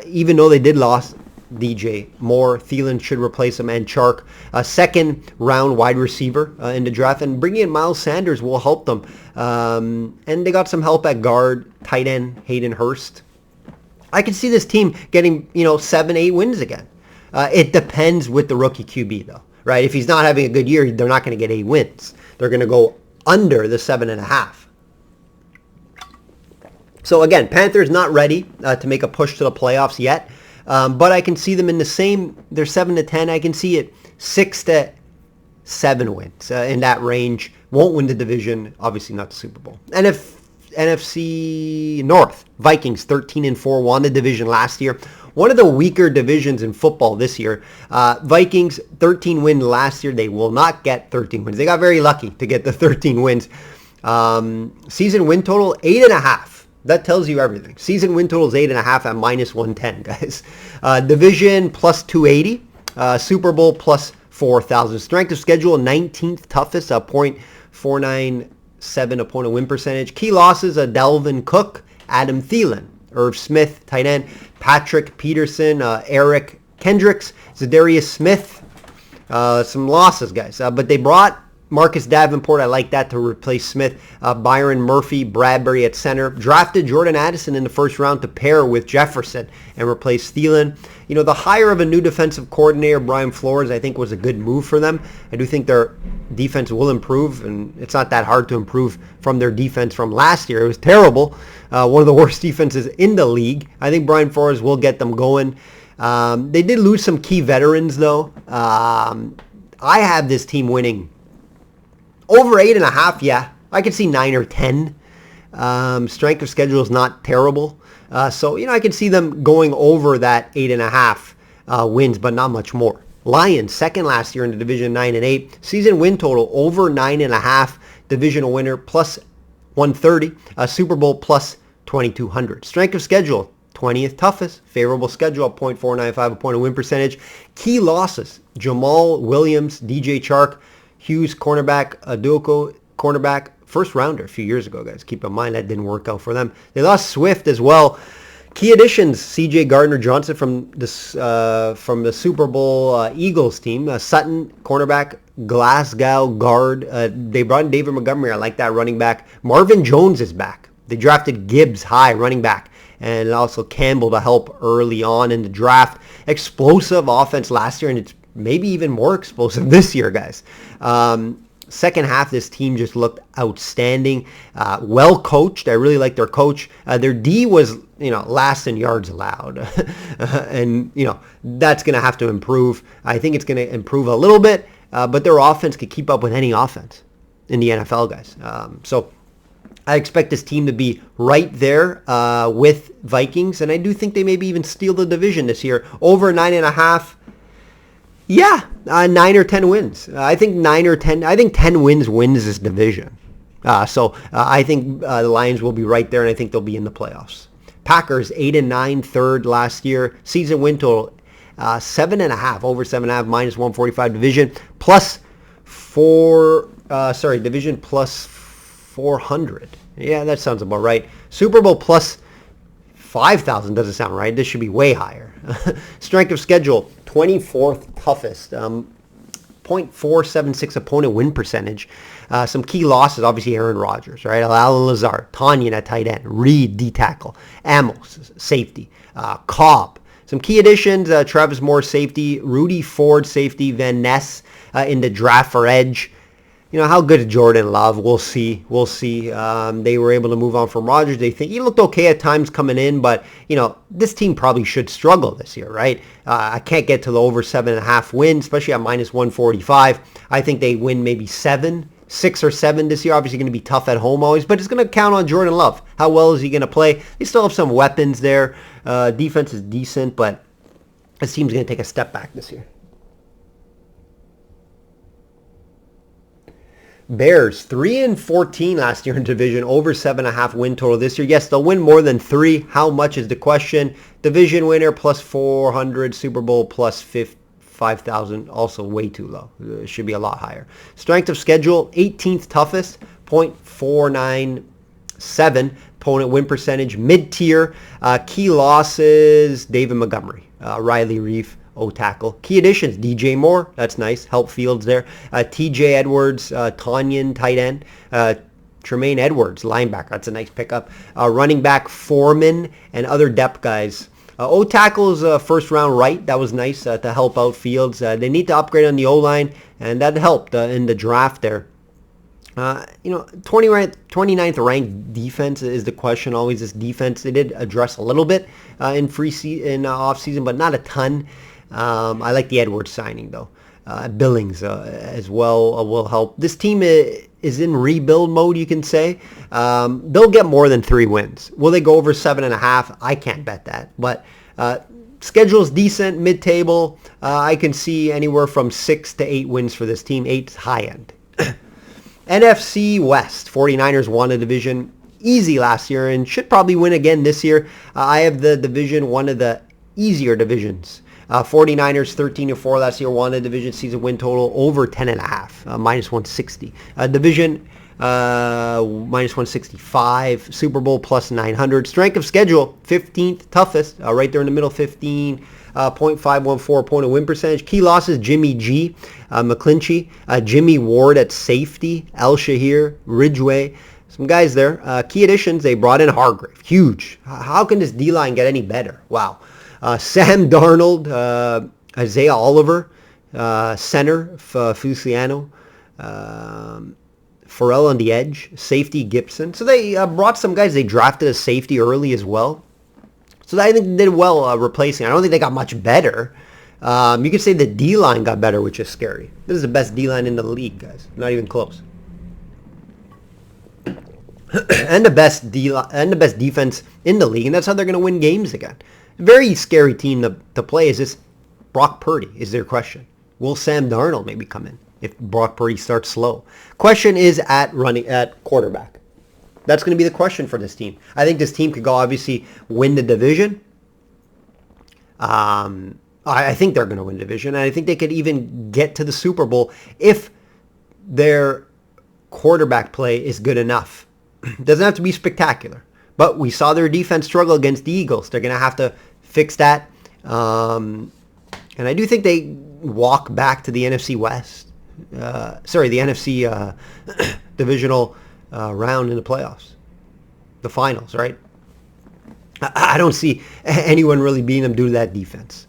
even though they did lose DJ Moore. Thielen should replace him, and Chark, a second round wide receiver in the draft, and bringing in Miles Sanders will help them. And they got some help at guard, tight end Hayden Hurst. I can see this team getting 7-8 wins again. It depends with the rookie QB though, right? If he's not having a good year, they're not going to get 8 wins. They're going to go under the 7.5. So again, Panthers not ready to make a push to the playoffs yet. But I can see them in the same, they're 7-10. I can see it 6-7 wins in that range. Won't win the division, obviously not the Super Bowl. And if NFC North, Vikings 13-4, won the division last year. One of the weaker divisions in football this year. Vikings 13 win last year. They will not get 13 wins. They got very lucky to get the 13 wins. Season win total 8.5. That tells you everything. Season win total is 8.5 at minus 110, guys. Division plus 280. Super Bowl plus 4,000. Strength of schedule 19th toughest, a .497 opponent win percentage. Key losses: Delvin Cook, Adam Thielen, Irv Smith, tight end, Patrick Peterson, Eric Kendricks, Zadarius Smith. Some losses, guys. But they brought Marcus Davenport, I like that, to replace Smith. Byron Murphy, Bradbury at center. Drafted Jordan Addison in the first round to pair with Jefferson and replace Thielen. The hire of a new defensive coordinator, Brian Flores, I think was a good move for them. I do think their defense will improve, and it's not that hard to improve from their defense from last year. It was terrible. One of the worst defenses in the league. I think Brian Flores will get them going. They did lose some key veterans, though. I have this team winning over 8.5, yeah. I could see 9 or 10. Strength of schedule is not terrible. So, I can see them going over that 8.5 wins, but not much more. Lions, second last year in the division, 9-8. Season win total over 9.5. Divisional winner plus 130. Super Bowl plus 2,200. Strength of schedule, 20th toughest. Favorable schedule, .495 opponent win percentage. Key losses: Jamal Williams, DJ Chark, Hughes, cornerback, Aduoko, cornerback, first rounder a few years ago, guys. Keep in mind that didn't work out for them. They lost Swift as well. Key additions: C.J. Gardner-Johnson from the Super Bowl Eagles team. Sutton, cornerback, Glasgow, guard. They brought in David Montgomery. I like that running back. Marvin Jones is back. They drafted Gibbs high, running back, and also Campbell to help early on in the draft. Explosive offense last year, and it's maybe even more explosive this year, guys. Second half, this team just looked outstanding. Well coached. I really like their coach. Their D was, last in yards allowed. And, that's going to have to improve. I think it's going to improve a little bit, but their offense could keep up with any offense in the NFL, guys. So I expect this team to be right there with Vikings, and I do think they maybe even steal the division this year. Over 9.5. Yeah, 9 or 10 wins. I think 9 or 10. I think 10 wins this division. So I think the Lions will be right there, and I think they'll be in the playoffs. Packers 8-9, third last year. Season win total 7.5, over 7.5, minus 145. Division plus 4. Division plus 400. Yeah, that sounds about right. Super Bowl plus 5,000 doesn't sound right. This should be way higher. Strength of schedule, 24th toughest. .476 opponent win percentage. Some key losses, obviously Aaron Rodgers, right? Alan Lazard, Tanyan at tight end, Reed D tackle, Amos safety, Cobb. Some key additions, Travis Moore safety, Rudy Ford safety, Van Ness in the draft for edge. You know, how good is Jordan Love? We'll see. They were able to move on from Rodgers. They think he looked okay at times coming in, but, you know, this team probably should struggle this year, right? I can't get to the over 7.5 wins, especially at minus 145. I think they win maybe 6 or 7 this year. Obviously going to be tough at home always, but it's going to count on Jordan Love. How well is he going to play? They still have some weapons there. Defense is decent, but this team's going to take a step back this year. Bears, 3-14 last year in division, over 7.5 win total this year. Yes, they'll win more than 3. How much is the question? Division winner plus 400, Super Bowl plus 5,000, also way too low. It should be a lot higher. Strength of schedule, 18th toughest, 0.497. Opponent win percentage, mid-tier. Key losses, David Montgomery, Riley Reef, O-tackle. Key additions, DJ Moore, that's nice. Help Fields there. TJ Edwards, Tanyan, tight end. Tremaine Edwards, linebacker, that's a nice pickup. Running back, Foreman, and other depth guys. O-tackle's first round right, that was nice to help out Fields. They need to upgrade on the O-line, and that helped in the draft there. 29th ranked defense is the question. Always this defense. They did address a little bit in off season, but not a ton. I like the Edwards signing though. Billings as well will help. This team is in rebuild mode, you can say. They'll get more than 3 wins. Will they go over 7.5? I can't bet that. But schedule's decent, mid-table. I can see anywhere from 6 to 8 wins for this team. 8's high end. NFC West, 49ers won a division easy last year and should probably win again this year. I have the division, one of the easier divisions. 49ers 13-4 last year, won a division season win total over 10.5, minus 160. Division minus 165, Super Bowl plus 900. Strength of schedule, 15th toughest, right there in the middle, 15.514 opponent win percentage. Key losses, Jimmy G, McClinchy, Jimmy Ward at safety, El Shahir, Ridgeway. Some guys there. Key additions, they brought in Hargrave. Huge. How can this D-line get any better? Wow. Sam Darnold, Isaiah Oliver, center, Feliciano, Farrell on the edge, safety Gibson. So they brought some guys. They drafted a safety early as well. So I think they did well replacing. I don't think they got much better. You could say the D-line got better, which is scary. This is the best D-line in the league, guys. Not even close. and the best defense in the league, and that's how they're going to win games again. Very scary team to play. Is this Brock Purdy? Is their question. Will Sam Darnold maybe come in if Brock Purdy starts slow? Question is at quarterback. That's going to be the question for this team. I think this team could go obviously win the division. I think they're going to win the division, and I think they could even get to the Super Bowl if their quarterback play is good enough. Doesn't have to be spectacular. But we saw their defense struggle against the Eagles. They're going to have to fix that. And I do think they walk back to the NFC West. The NFC divisional round in the playoffs. The finals, right? I don't see anyone really beating them due to that defense.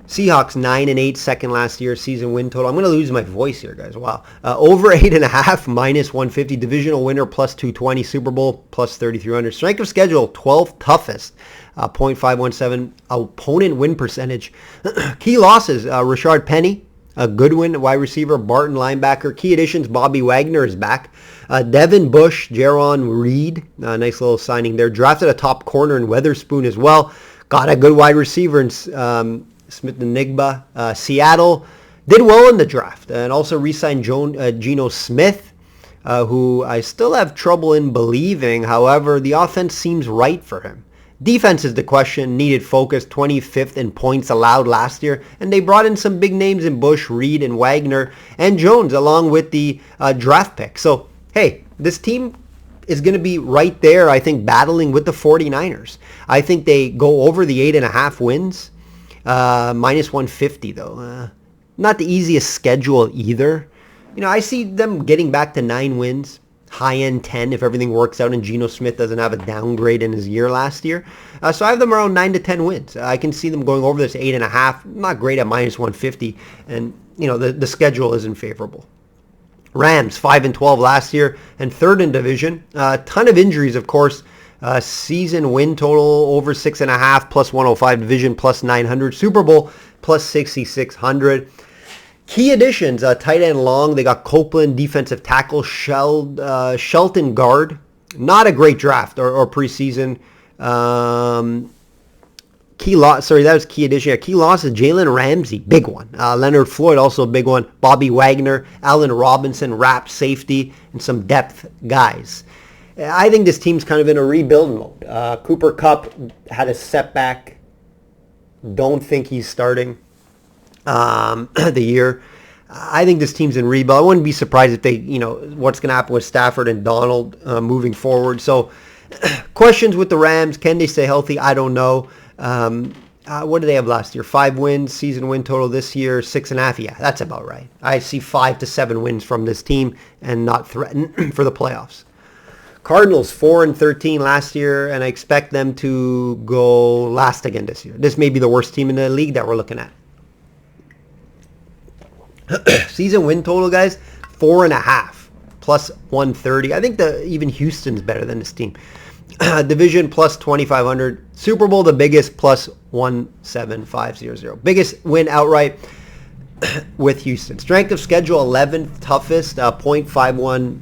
Seahawks 9-8, second last year, season win total. I'm going to lose my voice here, guys. Wow. Over 8.5, minus 150. Divisional winner, plus 220. Super Bowl, plus 3,300. Strength of schedule, 12th toughest, 0.517. Opponent win percentage. Key losses, Rashard Penny, Goodwin, wide receiver, Barton, linebacker. Key additions, Bobby Wagner is back. Devin Bush, Jaron Reed, nice little signing there. Drafted a top corner in Weatherspoon as well. Got a good wide receiver in Smith-Njigba. Seattle did well in the draft and also re-signed Geno Smith, who I still have trouble in believing. However, the offense seems right for him. Defense is the question. Needed focus. 25th in points allowed last year. And they brought in some big names in Bush, Reed, and Wagner, and Jones, along with the draft pick. So, hey, this team is going to be right there, I think, battling with the 49ers. I think they go over the 8.5 wins. Minus 150, though. Not the easiest schedule either. I see them getting back to 9 wins. high-end 10 if everything works out and Geno Smith doesn't have a downgrade in his year last year. So I have them around 9 to 10 wins. I can see them going over this 8.5. Not great at minus 150, and the schedule isn't favorable. Rams 5-12 last year and third in division. A ton of injuries, of course. Season win total over 6.5 plus 105, division plus 900, Super Bowl plus 6,600. Key additions, tight end long. They got Copeland, defensive tackle, Shelton guard. Not a great draft or preseason. Key loss. Sorry, that was key addition. Key loss is Jalen Ramsey, big one. Leonard Floyd, also a big one. Bobby Wagner, Allen Robinson, Rap safety, and some depth guys. I think this team's kind of in a rebuild mode. Cooper Kupp had a setback. Don't think he's starting the year. I think this team's in rebuild. I wouldn't be surprised if they, what's going to happen with Stafford and Donald moving forward. So questions with the Rams. Can they stay healthy? I don't know. What did they have last year? 5 wins, season win total this year, 6.5. Yeah, that's about right. I see 5 to 7 wins from this team and not threaten for the playoffs. Cardinals 4-13 last year, and I expect them to go last again this year. This may be the worst team in the league that we're looking at. Season win total, guys, 4.5 plus 130. I think even Houston's better than this team. Division plus 2,500. Super Bowl, the biggest, plus 1,750. Biggest win outright with Houston. Strength of schedule, 11th toughest, 0.512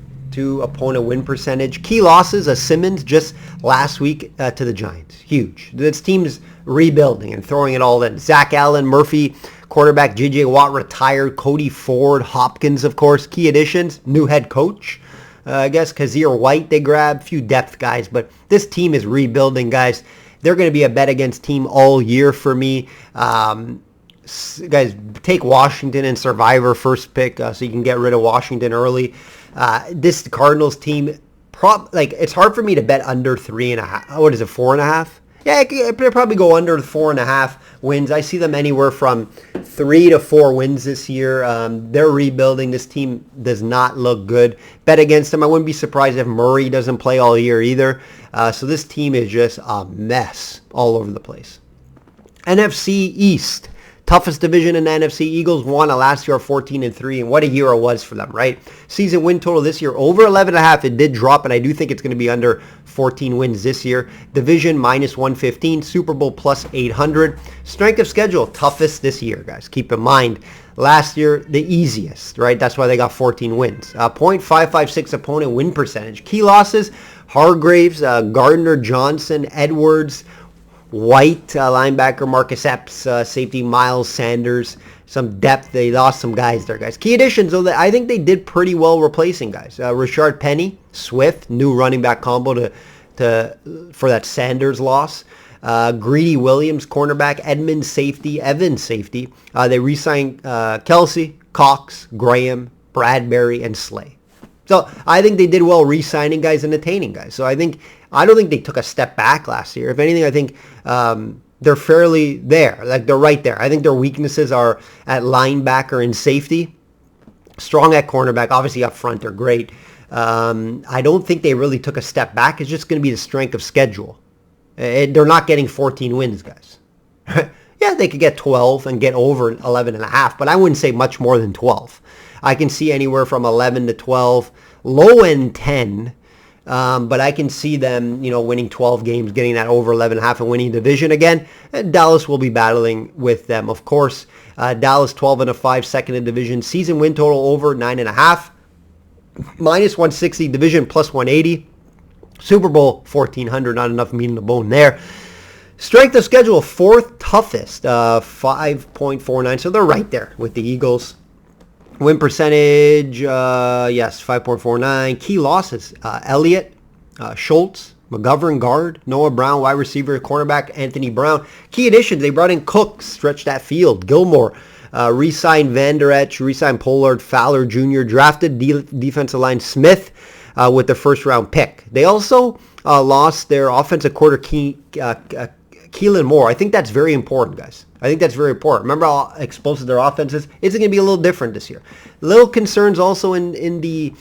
opponent win percentage. Key losses, Simmons just last week to the Giants. Huge. This team's rebuilding and throwing it all in. Zach Allen, Murphy, quarterback, J.J. Watt retired, Cody Ford, Hopkins, of course. Key additions, new head coach. I guess Kazir White they grabbed, few depth guys, but this team is rebuilding, guys. They're going to be a bet against team all year for me. Guys, take Washington and Survivor first pick so you can get rid of Washington early. This Cardinals team, it's hard for me to bet under 3.5. What is it, 4.5? Yeah, it'll probably go under 4.5 wins. I see them anywhere from 3 to 4 wins this year. They're rebuilding. This team does not look good. Bet against them. I wouldn't be surprised if Murray doesn't play all year either. So this team is just a mess all over the place. NFC East. Toughest division in the NFC. Eagles won last year 14-3, and what a year it was for them, right? Season win total this year over 11.5. It did drop, and I do think it's going to be under 14 wins this year. Division minus 115. Super Bowl plus 800. Strength of schedule, toughest this year, guys. Keep in mind, last year the easiest, right? That's why they got 14 wins. 0.556 opponent win percentage. Key losses: Hargraves, Gardner Johnson, Edwards, White, linebacker, Marcus Epps, safety, Miles Sanders, some depth. They lost some guys there, guys. Key additions, though, I think they did pretty well replacing guys. Rashard Penny, Swift, new running back combo for that Sanders loss. Greedy Williams, cornerback, Edmonds safety, Evans safety. They re-signed Kelsey, Cox, Graham, Bradbury, and Slay. So I think they did well re-signing guys and attaining guys. So I don't think they took a step back last year. If anything, I think they're fairly there. Like, they're right there. I think their weaknesses are at linebacker and safety. Strong at cornerback. Obviously up front, they're great. I don't think they really took a step back. It's just going to be the strength of schedule. They're not getting 14 wins, guys. Yeah, they could get 12 and get over 11.5, but I wouldn't say much more than 12. I can see anywhere from 11 to 12, low end 10, but I can see them, winning 12 games, getting that over 11.5 and winning division again. And Dallas will be battling with them, of course. Dallas 12-5, second in division. Season win total over 9.5. Minus 160, division plus 180. Super Bowl 1,400, not enough meat in the bone there. Strength of schedule, fourth toughest, 5.49. So they're right there with the Eagles. Win percentage, yes, 5.49. Key losses, Elliott, Schultz, McGovern, guard, Noah Brown, wide receiver, cornerback, Anthony Brown. Key additions, they brought in Cook, stretched that field. Gilmore, re-signed Van Der Esch, re-signed Pollard, Fowler Jr., drafted defensive line Smith with the first round pick. They also lost their offensive quarterback, Keelan Moore. I think that's very important, guys. I think that's very important. Remember how explosive their offense is? It's going to be a little different this year. Little concerns also in the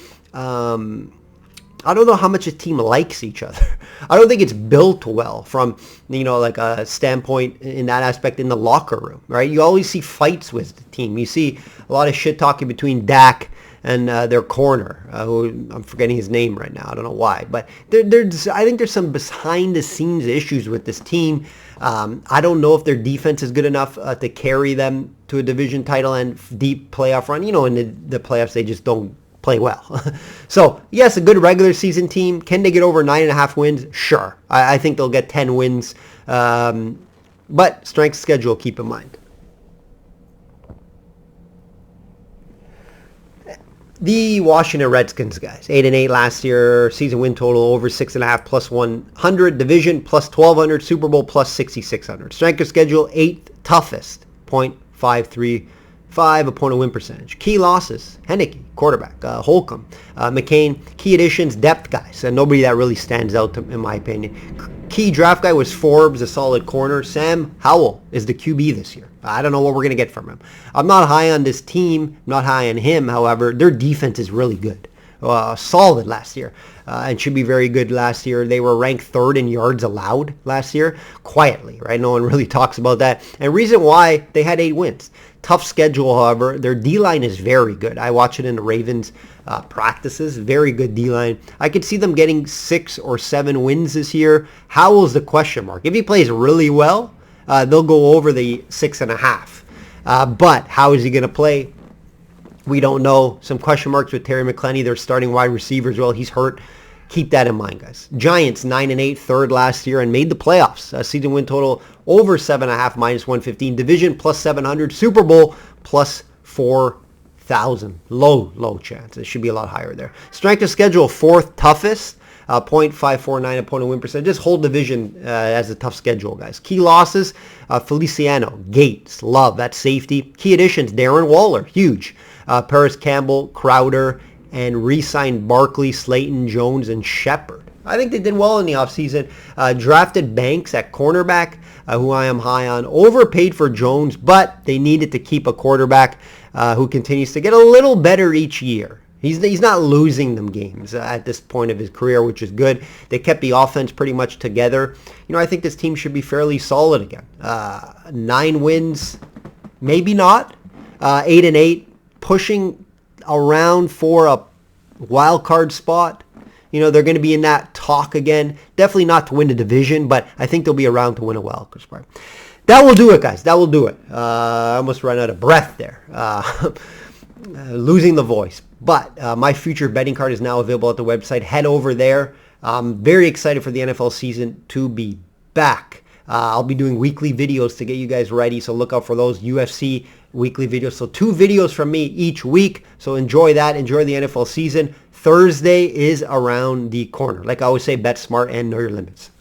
I don't know how much a team likes each other. I don't think it's built well from, like a standpoint in that aspect in the locker room, right? You always see fights with the team. You see a lot of shit talking between Dak and their corner, who I'm forgetting his name right now. I don't know why. But I think there's some behind-the-scenes issues with this team. I don't know if their defense is good enough to carry them to a division title and deep playoff run. In the playoffs, they just don't play well. So, yes, a good regular season team. Can they get over 9.5 wins? Sure. I think they'll get 10 wins. But strength schedule, keep in mind. The Washington Redskins, guys. 8-8 last year. Season win total over 6.5 plus 100. Division plus 1,200. Super Bowl plus 6,600. Strength of schedule 8th toughest. .535 opponent win percentage. Key losses: Henneke, quarterback, Holcomb, McCain. Key additions: depth guys. Nobody that really stands out in my opinion. Key draft guy was Forbes, a solid corner. Sam Howell is the QB this year. I don't know what we're going to get from him. I'm not high on this team. I'm not high on him. However, their defense is really good. Solid last year, and should be very good last year. They were ranked 3rd in yards allowed last year, quietly, right? No one really talks about that. And reason why they had 8 wins. Tough schedule, however. Their D-line is very good. I watch it in the Ravens practices. Very good D-line. I could see them getting 6 or 7 wins this year. Howell's the question mark. If he plays really well, they'll go over the 6.5. But how is he going to play? We don't know. Some question marks with Terry McClenney, their starting wide receiver as well. He's hurt. Keep that in mind, guys. Giants 9-8, 3rd last year, and made the playoffs. Season win total over 7.5 minus 115. Division plus 700. Super Bowl plus 4,000. Low chance. It should be a lot higher there. Strength of schedule 4th toughest. .549 opponent win percentage. Just whole division as a tough schedule, guys. Key losses: Feliciano, Gates, Love, that's safety. Key additions: Darren Waller, huge. Paris Campbell, Crowder, and re-signed Barkley, Slayton, Jones, and Shepard. I think they did well in the offseason. Drafted Banks at cornerback, who I am high on. Overpaid for Jones, but they needed to keep a quarterback who continues to get a little better each year. He's not losing them games at this point of his career, which is good. They kept the offense pretty much together. I think this team should be fairly solid again. 9 wins, maybe not. 8-8, pushing around for a wild card spot. They're going to be in that talk again. Definitely not to win the division, but I think they'll be around to win a wild card spot. That will do it, guys. That will do it. I almost ran out of breath there. Losing the voice. But my future betting card is now available at the website. Head over there. I'm very excited for the NFL season to be back. I'll be doing weekly videos to get you guys ready, so look out for those UFC weekly videos. So 2 videos from me each week. So enjoy that. Enjoy the NFL season. Thursday is around the corner. Like I always say, bet smart and know your limits.